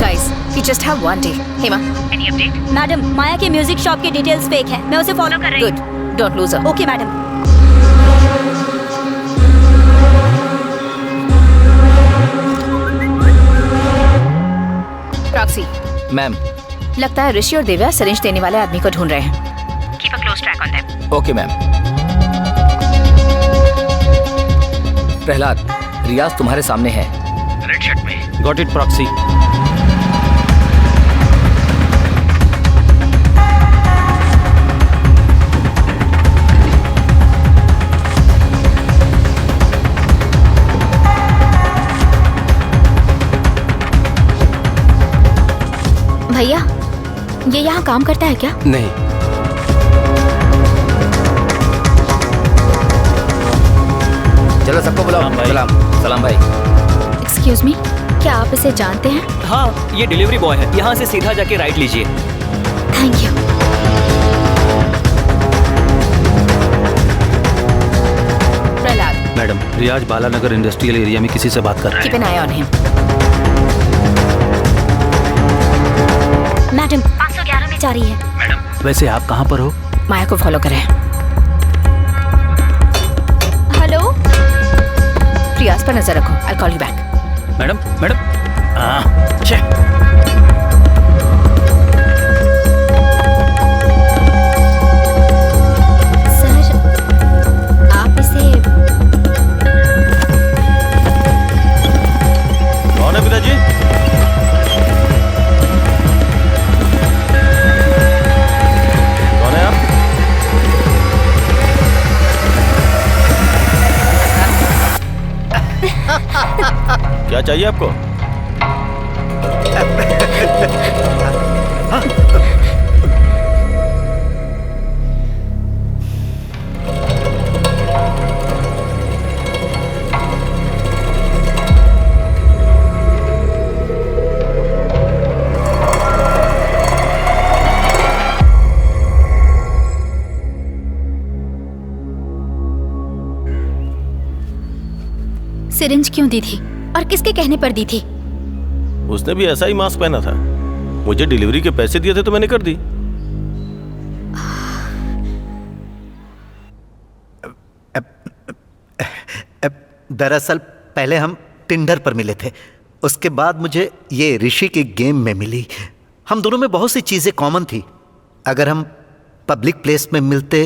Guys, we just have one day. Hema, any update? Madam, Maya के म्यूजिक शॉप की details fake है। मैं उसे फॉलो कर रही हूँ। Good. Don't lose her. Okay madam. Proxy. Ma'am. लगता है ऋषि और दिव्या सिरिंज देने वाले आदमी को ढूंढ रहे हैं। Keep a close track on them. Okay ma'am. Prahlad, Riyaz तुम्हारे सामने है। रेड शर्ट में। Got it proxy. भैया, ये यहाँ काम करता है क्या? नहीं। चलो सबको बुलाओ। सलाम। सलाम भाई। एक्सक्यूज मी, क्या आप इसे जानते हैं? हाँ, ये डिलीवरी बॉय है। यहाँ से सीधा जाके राइट लीजिए। Thank you. Prahlad. Madam, Riyaz Balanagar industrial area में किसी से बात कर रहे हैं। Keep an eye on him. Madam, 511 में जा रही है। मैडम, वैसे आप कहाँ पर हो? माया को फॉलो करें। हेलो। रियाज पर नजर रखो। I'll call you back. Madam, madam. Sir, आप इसे कौन है पिताजी? कौन है आप? क्या चाहिए आपको? सिरिंज क्यों दी थी और किसके कहने पर दी थी? उसने भी ऐसा ही मास्क पहना था। मुझे डिलीवरी के पैसे दिए थे तो मैंने कर दी। दरअसल पहले हम टिंडर पर मिले थे, उसके बाद मुझे ये ऋषि के गेम में मिली। हम दोनों में बहुत सी चीजें कॉमन थी। अगर हम पब्लिक प्लेस में मिलते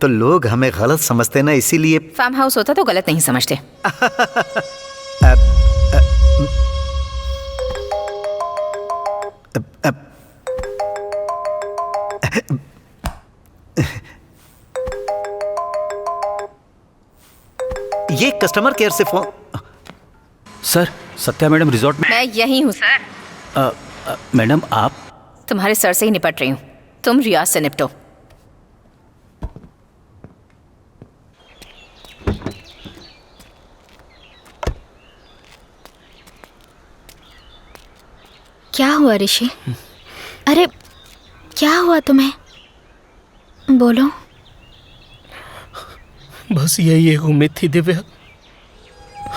तो लोग हमें गलत समझते ना, इसीलिए। फार्म हाउस होता तो गलत नहीं समझते। ये कस्टमर केयर से phone. Sir, Satya madam resort में। मैं यही हूँ सर। मैडम, आप? तुम्हारे सर से ही निपट रही हूँ। तुम रियाज से निपटो। क्या हुआ ऋषि? अरे क्या हुआ तुम्हें? बोलो। बस यही एक उम्मीद थी दिव्या,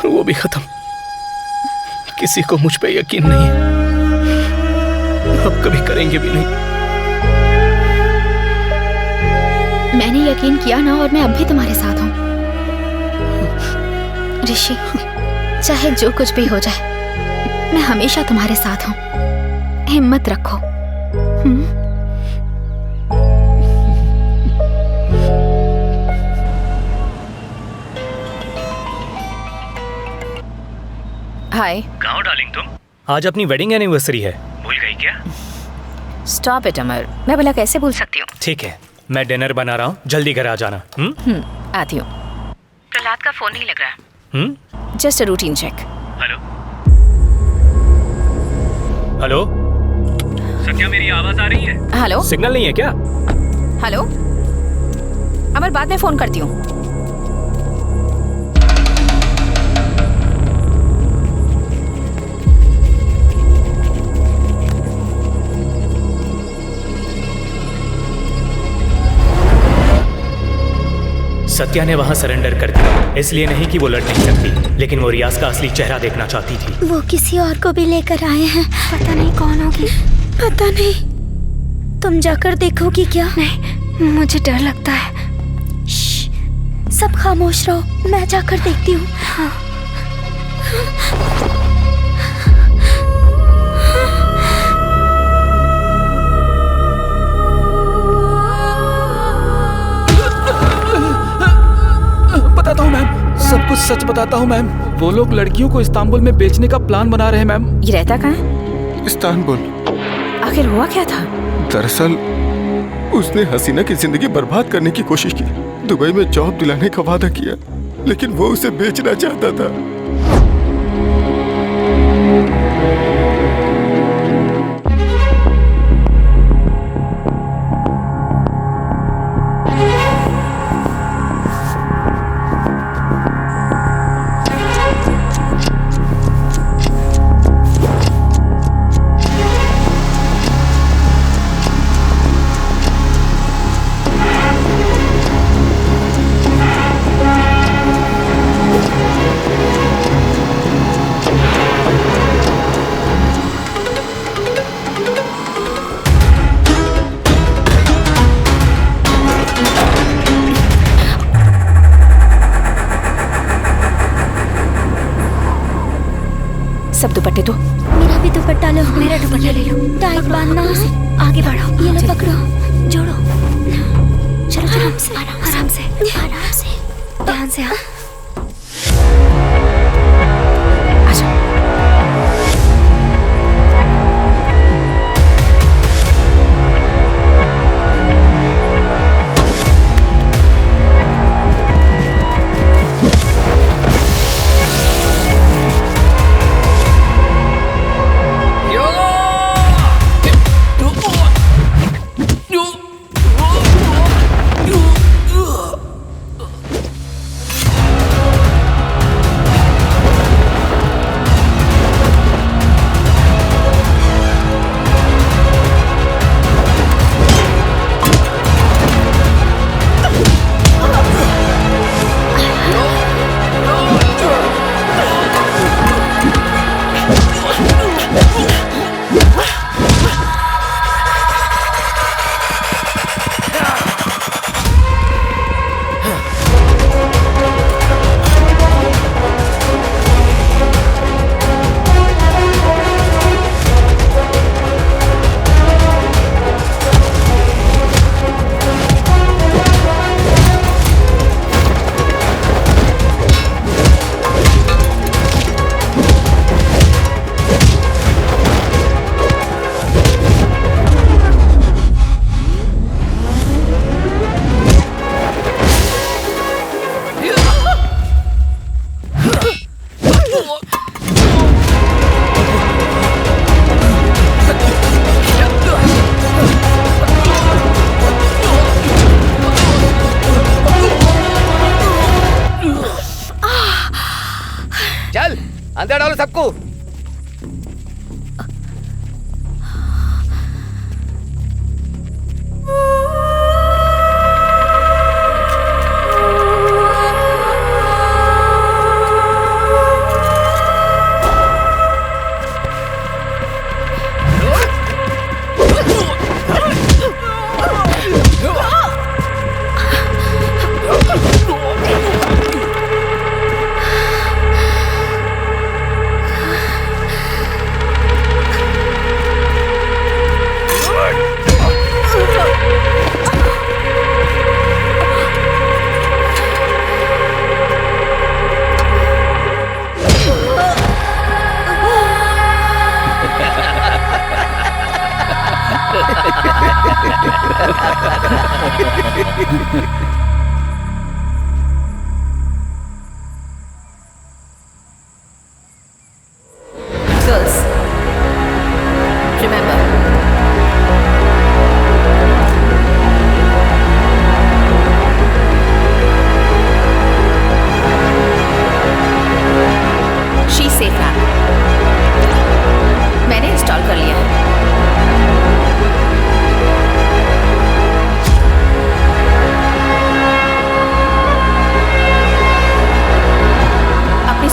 वो भी खत्म। किसी को मुझ पे यकीन नहीं है, अब कभी करेंगे भी नहीं। मैंने यकीन किया ना, और मैं अब भी तुम्हारे साथ हूँ ऋषि। चाहे जो कुछ भी हो जाए, मैं हमेशा तुम्हारे साथ हूँ। हिम्मत रखो। हाय। कहाँ हो डार्लिंग तुम? आज अपनी वेडिंग एनिवर्सरी है। भूल गई क्या? स्टॉप इट अमर, मैं भला कैसे भूल सकती हूँ? ठीक है, मैं डिनर बना रहा हूँ, जल्दी घर आ जाना। आती हूँ। प्रहलाद का फोन नहीं लग रहा। Just a routine check. Hello hello, Satya मेरी आवाज आ रही है? हेलो, सिग्नल नहीं है क्या? हेलो अमर, बाद में फोन करती हूँ। सत्या ने वहां सरेंडर कर दिया, इसलिए नहीं कि वो लड़ नहीं सकती, लेकिन वो रियाज का असली चेहरा देखना चाहती थी। वो किसी और को भी लेकर आए हैं। पता नहीं कौन होगी। पता नहीं, तुम जाकर देखोगी क्या? नहीं, मुझे डर लगता है। सब खामोश रहो, मैं जाकर देखती हूँ। हाँ। बताता हूँ मैम, सब कुछ सच बताता हूँ मैम। वो लोग लड़कियों को इस्तांबुल में बेचने का प्लान बना रहे हैं मैम। ये रहता कहाँ है? इस्तांबुल। आखिर हुआ क्या था? दरअसल उसने हसीना की जिंदगी बर्बाद करने की कोशिश की। दुबई में जॉब दिलाने का वादा किया, लेकिन वो उसे बेचना चाहता था। सब दुपट्टे दो। मेरा भी दुपट्टा लो। मेरा दुपट्टा ले लो। टाइट बांधना। आगे बढ़ो। ये लो, पकड़ो, जोड़ो। चलो चलो, आराम से, आराम से, आराम से, ध्यान से। हाँ, अंदर डालो सबको।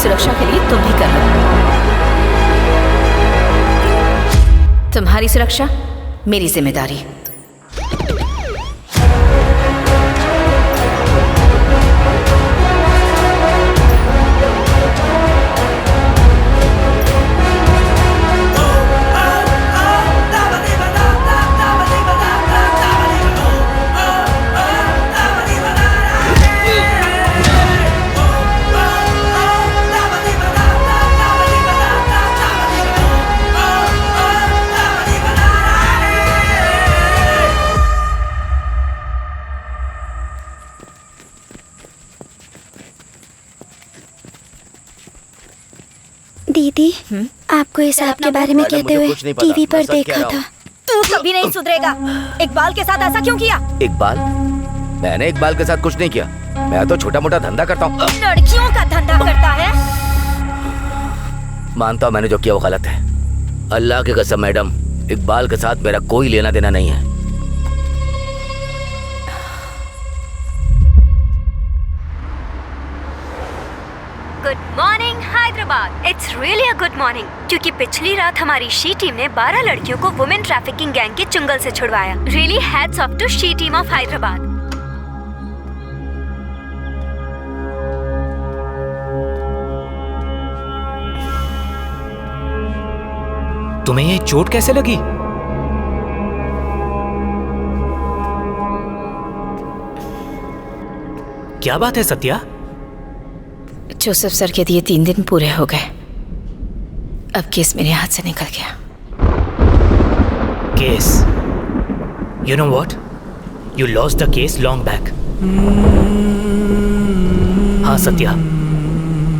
सुरक्षा के लिए तुम भी कर लो। तुम्हारी सुरक्षा मेरी जिम्मेदारी। दीदी, आपको इस ऐप के बारे में कहते हुए टीवी पर देखा था। तू कभी नहीं सुधरेगा। इकबाल के साथ ऐसा क्यों किया? इकबाल? मैंने इकबाल के साथ कुछ नहीं किया। मैं तो छोटा मोटा धंधा करता हूँ। लड़कियों का धंधा करता है? मानता हूँ मैंने जो किया वो गलत है। अल्लाह की कसम मैडम, इकबाल के साथ मेरा कोई लेना देना नहीं है। Good morning Hyderabad. It's really a good morning, क्योंकि पिछली रात हमारी शी टीम ने 12 लड़कियों को वुमेन ट्रैफिकिंग गैंग के चुंगल से छुड़वाया। Really hats off to she team of Hyderabad. तुम्हें ये चोट कैसे लगी? क्या बात है सत्या? जोसेफ सर के दिए 3 दिन पूरे हो गए। अब केस मेरे हाथ से निकल गया। Case? You know what? You lost the case long back. हाँ सत्या,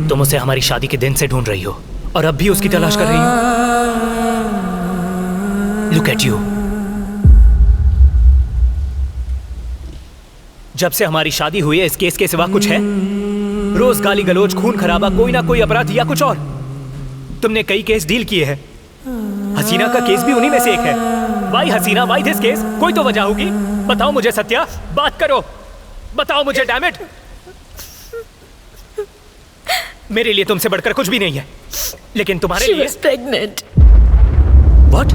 तुम उसे हमारी शादी के दिन से ढूंढ रही हो और अब भी उसकी तलाश कर रही हो। Look at you. जब से हमारी शादी हुई है, इस केस के सिवा कुछ है? रोज गाली गलोच, खून खराबा, कोई ना कोई अपराध या कुछ और। तुमने कई केस डील किए हैं। हसीना का केस भी उन्हीं में से एक है। Why Hasina, why this case? कोई तो वजह होगी। बताओ मुझे सत्या, बात करो, बताओ मुझे डैम इट। मेरे लिए तुमसे बढ़कर कुछ भी नहीं है, लेकिन तुम्हारे लिए। She was pregnant. What?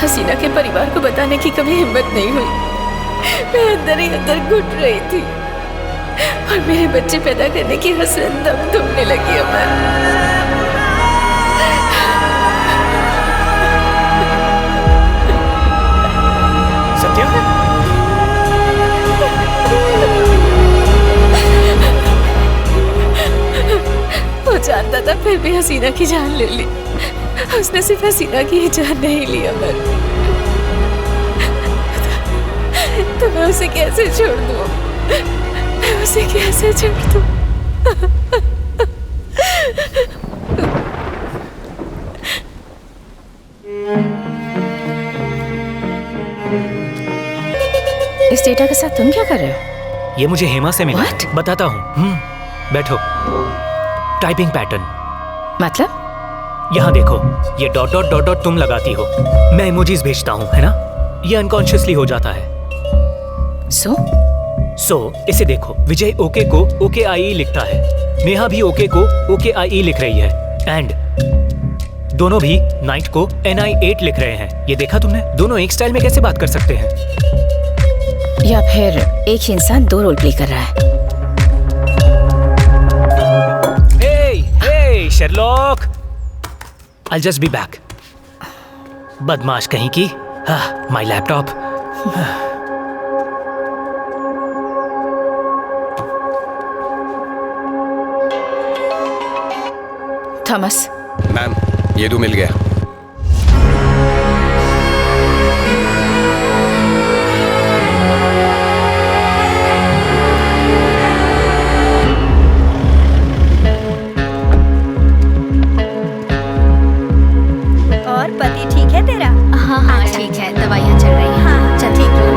हसीना के परिवार को बताने की कभी हिम्मत नहीं हुई। मैं अंदर ही अंदर घुट रही थी और मेरे बच्चे पैदा करने की हसरत दम थमने लगी। अमर, सत्या, वो जानता था फिर भी हसीना की जान ले ली। उसने सिर्फ हसीना की ही जान नहीं ली। अमर, तो मैं उसे कैसे छोड़ दूं? मैं उसे कैसे छोड़ दूं? इस डेटा के साथ तुम क्या कर रहे हो? ये मुझे हेमा से मिला। बताता हूँ। बैठो। Typing pattern. मतलब? यहाँ देखो, ये डॉट डॉट डॉट डॉट तुम लगाती हो, मैं इमोजीज भेजता हूँ, है ना? ये अनकॉन्शियसली हो जाता है। सो इसे देखो, विजय ओके को ओके आई लिखता है, नेहा भी ओके को ओके आई लिख रही है, एंड दोनों भी नाइट को NI8 लिख रहे हैं। ये देखा तुमने? दोनों एक स्टाइल में कैसे बात कर सकते हैं? या फिर एक ही इंसान 2 रोल प्ले कर रहा है? हे Sherlock, I'll just be back. बदमाश कहीं की। My laptop. थॉमस। मैम, ये तो मिल गया। और पति ठीक है तेरा? हाँ ठीक है, दवाइयाँ चल रही हैं। हाँ चल ठीक है।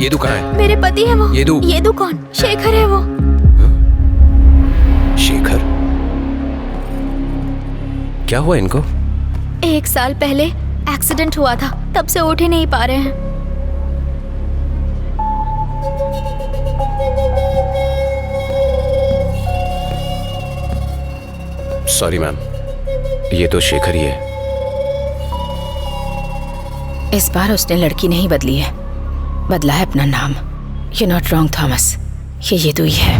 येदू कहाँ है? मेरे पति है वो। येदू। येदू कौन? शेखर है वो। शेखर? क्या हुआ इनको? 1 साल पहले एक्सीडेंट हुआ था, तब से उठ ही नहीं पा रहे हैं। सॉरी मैम, ये तो शेखर ही है। इस बार उसने लड़की नहीं बदली है, बदला है अपना नाम। यू नॉट रॉन्ग थॉमस, ये येदू ही है।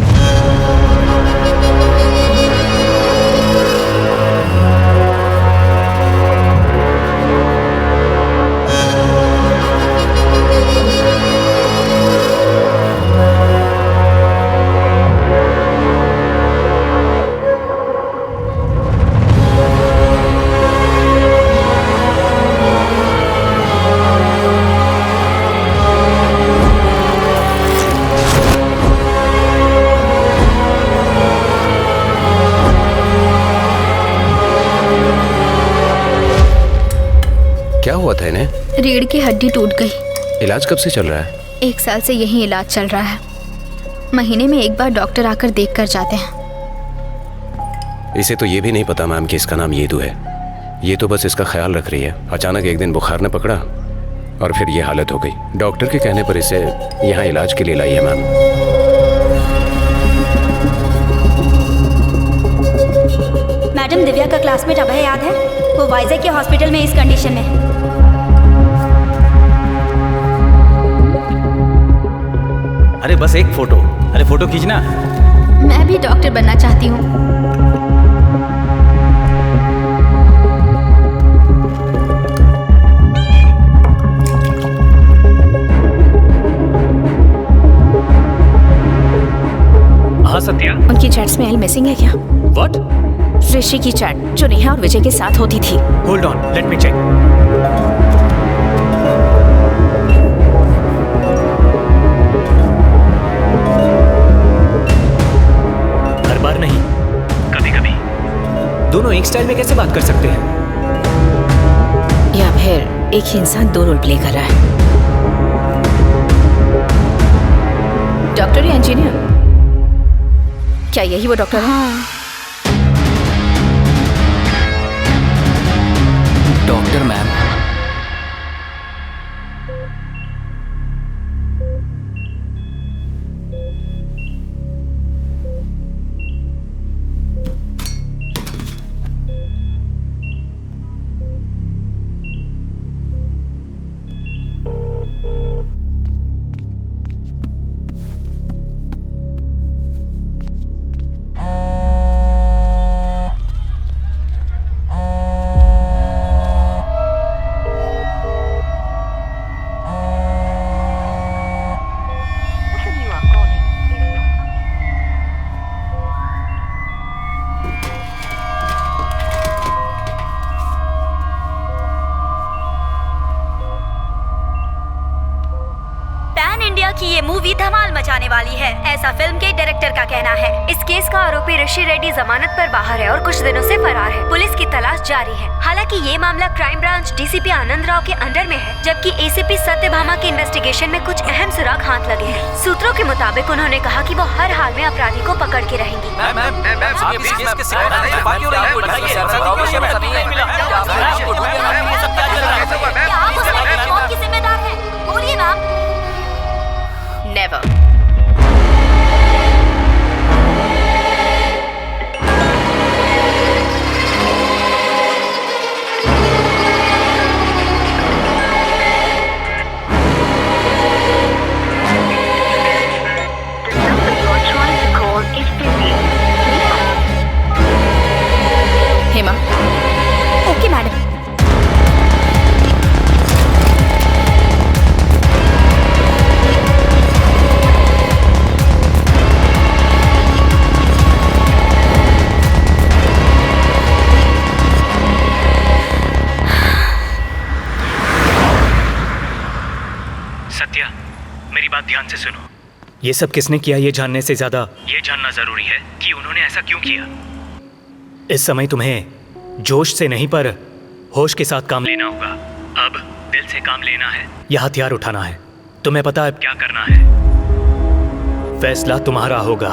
क्या हुआ था इन्हें? रीढ़ की हड्डी टूट गई। इलाज कब से चल रहा है? 1 साल से यही इलाज चल रहा है। महीने में 1 बार डॉक्टर आकर देख कर जाते हैं। इसे तो ये भी नहीं पता मैम कि इसका नाम येदू है। ये तो बस इसका ख्याल रख रही है। अचानक एक दिन बुखार ने पकड़ा और फिर ये हालत हो गई। डॉक्टर के कहने पर इसे यहाँ इलाज के लिए लाई है मैम। मैडम, दिव्या का क्लासमेट अभय याद है? वो वाइजैक के हॉस्पिटल में इस कंडीशन में है। अरे बस एक फोटो, अरे फोटो खींचना। मैं भी डॉक्टर बनना चाहती हूँ। हाँ सत्या, उनकी चैट्स में एल मिसिंग है क्या? व्हाट? ऋषि की चैट जो नेहा और विजय के साथ होती थी। Hold on, let me check. हर बार नहीं, कभी कभी। दोनों एक स्टाइल में कैसे बात कर सकते हैं? या फिर एक ही इंसान 2 रोल प्ले कर रहा है? डॉक्टर या इंजीनियर? क्या यही वो डॉक्टर है? Doctor ma'am. कि ये मूवी धमाल मचाने वाली है, ऐसा फिल्म के डायरेक्टर का कहना है। इस केस का आरोपी ऋषि रेड्डी जमानत पर बाहर है और कुछ दिनों से फरार है। पुलिस की तलाश जारी है। हालांकि ये मामला क्राइम ब्रांच डीसीपी आनंद राव के अंडर में है, जबकि एसीपी सत्यभामा के इन्वेस्टिगेशन में कुछ अहम सुराग हाथ लगे हैं। सूत्रों के मुताबिक उन्होंने कहा कि वो हर हाल में अपराधी को पकड़ के रहेंगी। जिम्मेदार है, बोलिए ma'am. Never. Hema. Okay madam. Satya, मेरी बात ध्यान से सुनो। ये सब किसने किया ये जानने से ज्यादा ये जानना जरूरी है कि उन्होंने ऐसा क्यों किया। इस समय तुम्हें जोश से नहीं पर होश के साथ काम लेना होगा। अब दिल से काम लेना है या हथियार उठाना है। तुम्हें पता है अब क्या करना है। फैसला तुम्हारा होगा।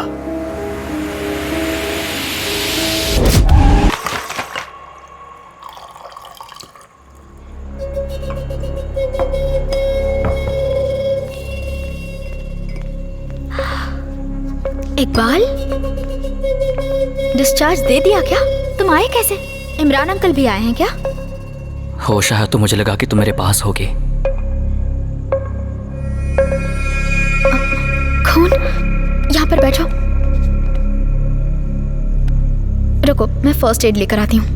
इकबाल, डिस्चार्ज दे दिया क्या? तुम आए कैसे? इमरान अंकल भी आए हैं क्या? होश आया तो मुझे लगा कि तुम मेरे पास होगी। खून, यहाँ पर बैठो। रुको, मैं फर्स्ट एड लेकर आती हूँ।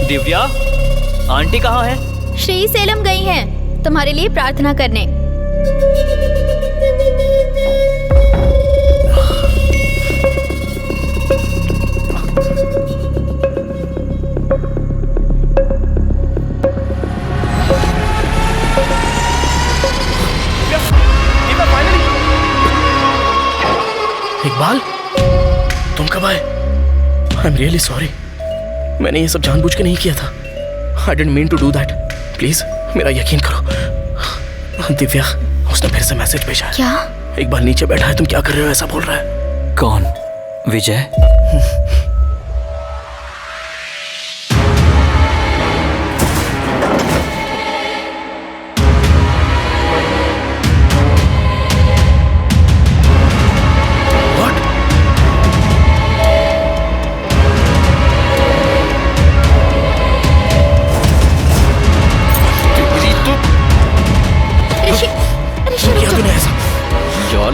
दिव्या, आंटी कहाँ है? श्री सेलम गई हैं तुम्हारे लिए प्रार्थना करने। इकबाल, तुम कब आए? I am really sorry. मैंने ये सब जानबूझ के नहीं किया था। I didn't mean to do that. Please मेरा यकीन करो। दिव्या, उसने फिर से मैसेज भेजा है। क्या? इकबाल नीचे बैठा है, तुम क्या कर रहे हो ऐसा बोल रहा है। कौन? विजय?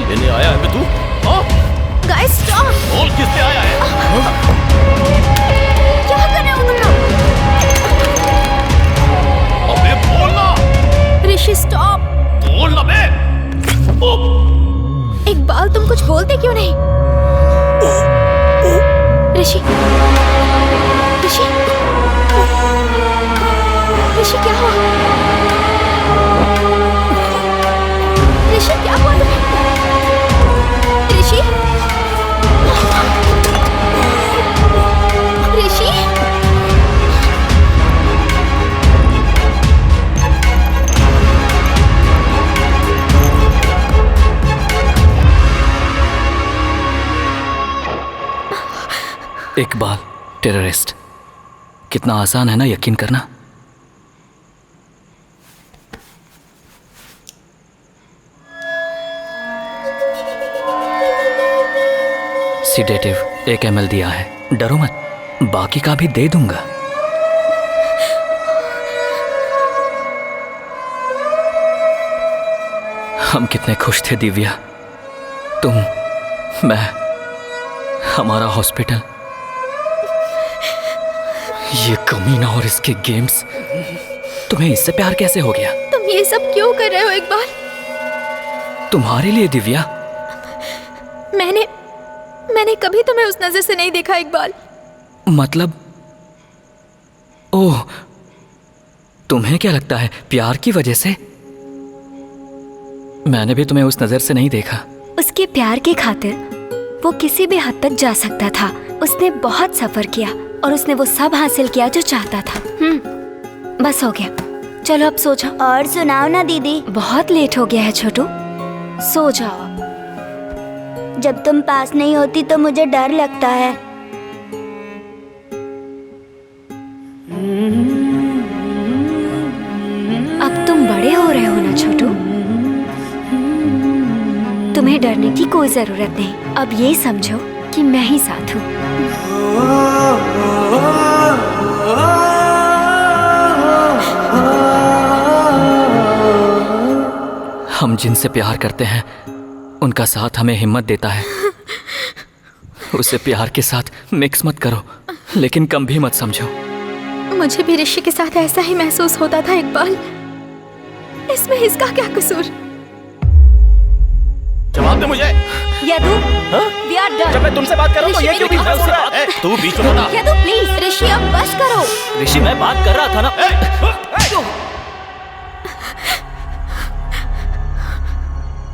लेने आया है तू? Guys stop! बोल किससे आया है? क्या कर रहे हो तुम लोग? अबे बोलना! ऋषि स्टॉप! बोलना बे! इकबाल, तुम कुछ बोलते क्यों नहीं? ऋषि, ऋषि, ऋषि क्या हुआ? ऋषि क्या हुआ तुम्हें? ऋषि, ऋषि, इकबाल टेररिस्ट। कितना आसान है ना यकीन करना। सीडेटिव 1 ml दिया है, डरो मत, बाकी का भी दे दूंगा। हम कितने खुश थे दिव्या, तुम, मैं, हमारा हॉस्पिटल। ये कमीना और इसके गेम्स। तुम्हें इससे प्यार कैसे हो गया? तुम ये सब क्यों कर रहे हो इकबाल? तुम्हारे लिए दिव्या। मैंने कभी तुम्हें उस नजर से नहीं देखा इकबाल। मतलब? ओह, तुम्हें क्या लगता है प्यार की वजह से? मैंने भी तुम्हें उस नजर से नहीं देखा। उसके प्यार की खातिर वो किसी भी हद तक जा सकता था। उसने बहुत सफर किया और उसने वो सब हासिल किया जो चाहता था। बस हो गया, चलो अब सो जाओ। और सुनाओ ना दीदी। बहुत लेट हो गया है छोटू, सो जाओ। जब तुम पास नहीं होती तो मुझे डर लगता है। अब तुम बड़े हो रहे हो ना छोटू, तुम्हें डरने की कोई जरूरत नहीं। अब ये समझो कि मैं ही साथ हूँ। हम जिनसे प्यार करते हैं उनका साथ हमें हिम्मत देता है। उसे प्यार के साथ मिक्स मत करो, लेकिन कम भी मत समझो। मुझे भी ऋषि के साथ ऐसा ही महसूस होता था इकबाल। इसमें इसका क्या कसूर? जवाब दे मुझे। Yadu, we are done। जब मैं तुमसे बात कर रहा हूँ तो ये क्यों बीच में बोल रहा है? तू बीच में बता। यदु प्लीज, ऋषि अब बस करो। ऋषि मैं बात कर रहा था ना।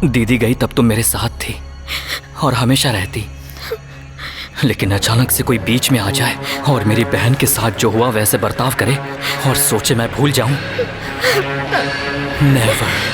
दीदी गई तब तुम मेरे साथ थी और हमेशा रहती, लेकिन अचानक से कोई बीच में आ जाए और मेरी बहन के साथ जो हुआ वैसे बर्ताव करे और सोचे मैं भूल जाऊं। नेवर।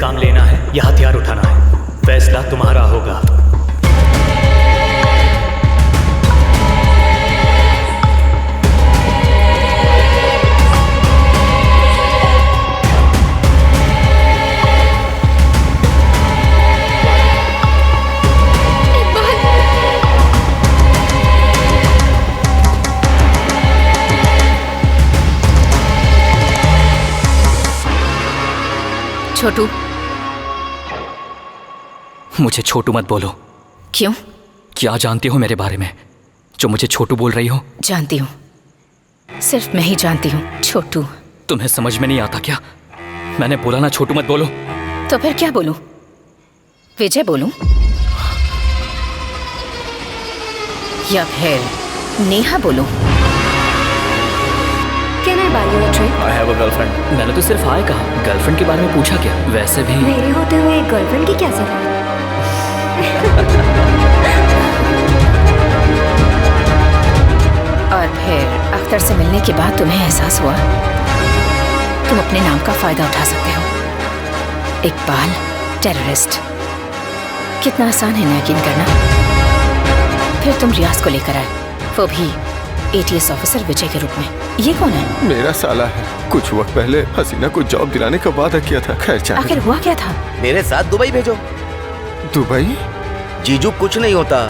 काम लेना है या हथियार उठाना है, फैसला तुम्हारा होगा। छोटू, मुझे छोटू मत बोलो। क्यों? क्या जानती हो मेरे बारे में जो मुझे छोटू बोल रही हो? जानती हूँ, सिर्फ मैं ही जानती हूँ। छोटू। तुम्हें समझ में नहीं आता क्या? मैंने बोला ना छोटू मत बोलो। तो फिर क्या बोलूं? विजय बोलूं या फिर नेहा बोलूं? Can I buy you a drink? I have a girlfriend. मैंने तो सिर्फ हाय कहा, गर्लफ्रेंड के बारे में पूछा क्या? वैसे भी मेरे होते हुए एक गर्लफ्रेंड की क्या जरूरत? और फिर अख्तर से मिलने के बाद तुम्हें एहसास हुआ तुम अपने नाम का फायदा उठा सकते हो। इकबाल टेररिस्ट। कितना आसान है ना यकीन करना। फिर तुम रियाज को लेकर आए, वो भी ATS ऑफिसर विजय के रूप में। ये कौन है? मेरा साला है। कुछ वक्त पहले हसीना को जॉब दिलाने का वादा किया था। खैर आखिर हुआ क्या था? मेरे साथ दुबई भेजो। दुबई? जीजू कुछ नहीं होता,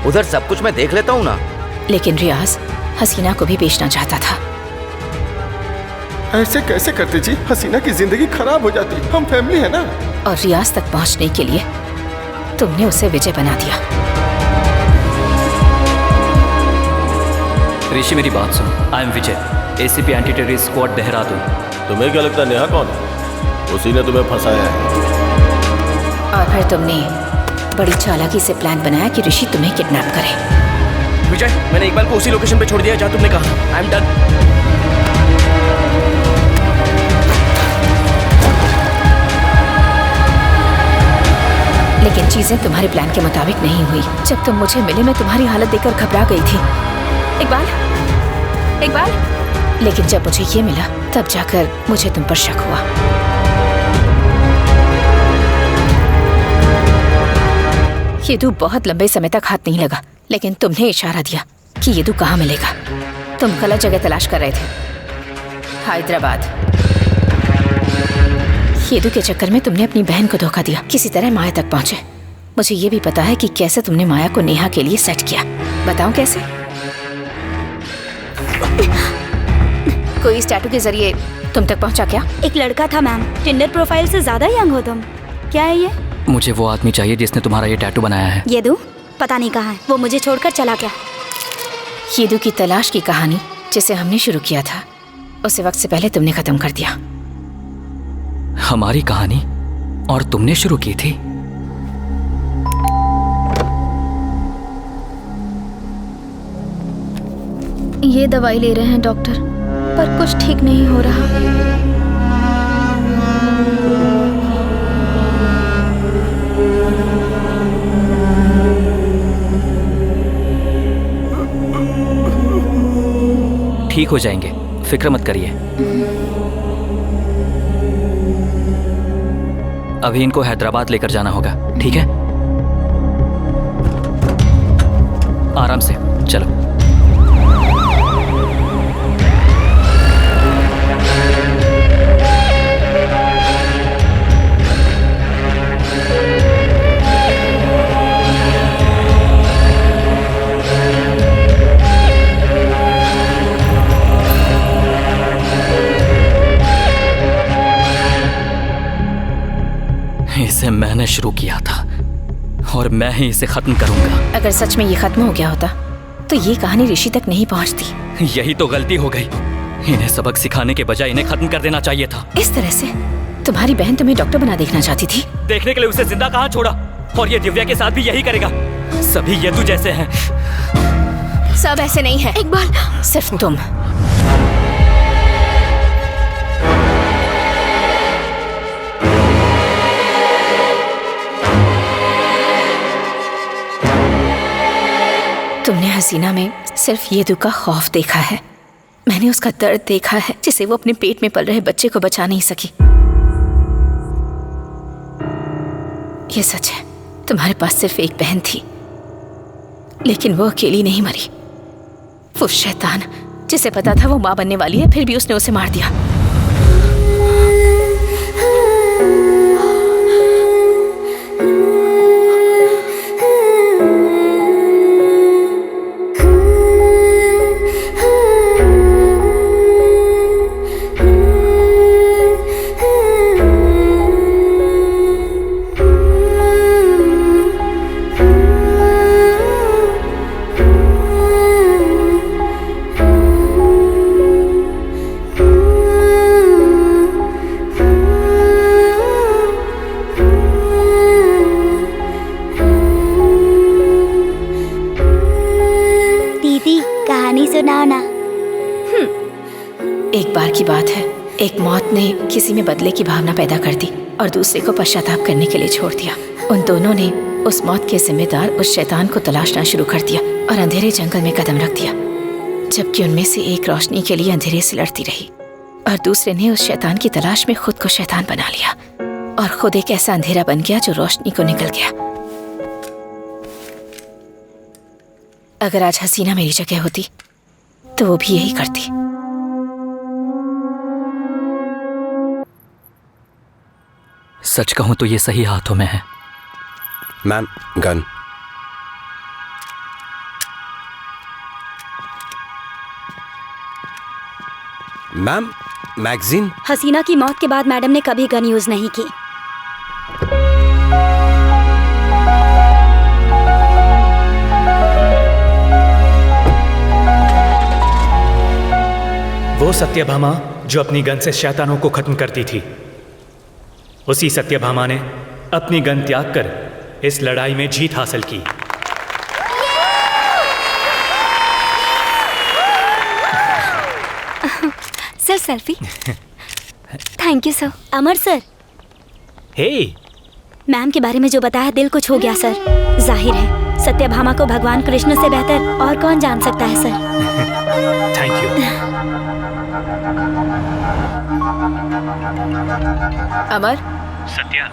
उधर सब कुछ मैं देख लेता हूँ ना। लेकिन रियाज हसीना को भी बेचना चाहता था। ऐसे कैसे करते जी? हसीना की जिंदगी खराब हो जाती। हम फैमिली है ना। और रियाज तक पहुंचने के लिए तुमने उसे विजय बना दिया। ऋषि मेरी बात सुनो। I am Vijay, ACP anti terrorist squad Dehradun. तुम्हें क्या लगता है नेहा कौन है? उसी ने तुम्हें फंसाया है। और फिर तुमने बड़ी चालाकी से प्लान बनाया कि ऋषि तुम्हें किडनैप करे। विजय, मैंने इकबाल को उसी लोकेशन पे छोड़ दिया जहाँ तुमने कहा। आई एम डन। लेकिन चीजें तुम्हारे प्लान के मुताबिक नहीं हुई। जब तुम मुझे मिले मैं तुम्हारी हालत देखकर घबरा गई थी। इकबाल, इकबाल। लेकिन जब मुझे ये मिला तब जाकर मुझे तुम पर शक हुआ। येदू बहुत लंबे समय तक हाथ नहीं लगा, लेकिन तुमने इशारा दिया कि येदू कहाँ मिलेगा। तुम गलत जगह तलाश कर रहे थे, हैदराबाद। येदू के चक्कर में तुमने अपनी बहन को धोखा दिया, किसी तरह माया तक पहुंचे। मुझे ये भी पता है कि कैसे तुमने माया को नेहा के लिए सेट किया। बताऊं कैसे? कोई इस टैटू के जरिए तुम तक पहुंचा क्या? एक लड़का था मैम, टिंडर प्रोफाइल से ज्यादा यंग हो तुम। क्या है ये? मुझे वो आदमी चाहिए जिसने तुम्हारा ये टैटू बनाया है। येदू पता नहीं कहाँ है, वो मुझे छोड़कर चला गया। येदू की तलाश की कहानी जिसे हमने शुरू किया था उसे वक्त से पहले तुमने खत्म कर दिया। हमारी कहानी? और तुमने शुरू की थी? ये दवाई ले रहे हैं डॉक्टर, पर कुछ ठीक नहीं हो रहा। ठीक हो जाएंगे, फिक्र मत करिए। अभी इनको हैदराबाद लेकर जाना होगा, ठीक है? आराम से चलो। इसे मैंने शुरू किया था और मैं ही इसे खत्म करूंगा। अगर सच में ये खत्म हो गया होता तो ये कहानी ऋषि तक नहीं पहुंचती। यही तो गलती हो गई। इन्हें सबक सिखाने के बजाय इन्हें खत्म कर देना चाहिए था। इस तरह से तुम्हारी बहन तुम्हें डॉक्टर बना देखना चाहती थी। देखने के लिए उसे जिंदा कहाँ छोड़ा, और ये दिव्या के साथ भी यही करेगा। सभी यदु जैसे हैं। सब ऐसे नहीं है इकबाल, सिर्फ तुम। तुमने हसीना में सिर्फ येदु का खौफ देखा है। मैंने उसका दर्द देखा है जिसे वो अपने पेट में पल रहे बच्चे को बचा नहीं सकी। ये सच है, तुम्हारे पास सिर्फ एक बहन थी, लेकिन वो अकेली नहीं मरी। वो शैतान जिसे पता था वो माँ बनने वाली है, फिर भी उसने उसे मार दिया। एक बार की बात है, एक मौत ने किसी में बदले की भावना पैदा कर दी और दूसरे को पश्चाताप करने के लिए छोड़ दिया। उन दोनों ने उस मौत के जिम्मेदार उस शैतान को तलाशना शुरू कर दिया और अंधेरे जंगल में कदम रख दिया, जबकि उनमें से एक रोशनी के लिए अंधेरे से लड़ती रही और दूसरे ने उस शैतान की तलाश में खुद को शैतान बना लिया और खुद एक ऐसा अंधेरा बन गया जो रोशनी को निकल गया। अगर आज हसीना मेरी जगह होती तो वो भी यही करती। सच कहूं तो ये सही हाथों में है। Ma'am, gun. Ma'am, magazine. Haseena की मौत के बाद मैडम ने कभी गन यूज नहीं की। वो सत्यभामा जो अपनी गन से शैतानों को खत्म करती थी, उसी सत्यभामा ने अपनी गन त्याग कर इस लड़ाई में जीत हासिल की। Sir selfie. Thank you sir. Amar sir, हे मैम के बारे में जो बताया दिल को छू गया सर। जाहिर है सत्यभामा को भगवान कृष्ण से बेहतर और कौन जान सकता है sir. Thank you. Amar. Satya,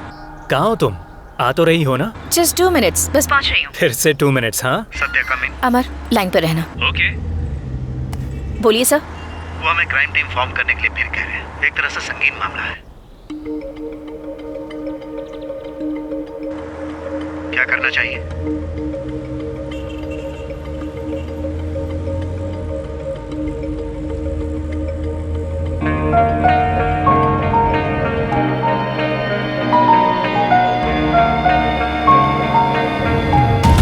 कहाँ हो तुम? आ तो रही हो ना? Just 2 minutes, बस पहुंच रही हूँ। फिर से 2 minutes, हाँ? सत्या कमिंग। अमर, लाइन पर रहना। ओके। बोलिए सर। वो हमें क्राइम टीम फॉर्म करने के लिए फिर कह रहे हैं। एक तरह से संगीन मामला है। क्या करना चाहिए?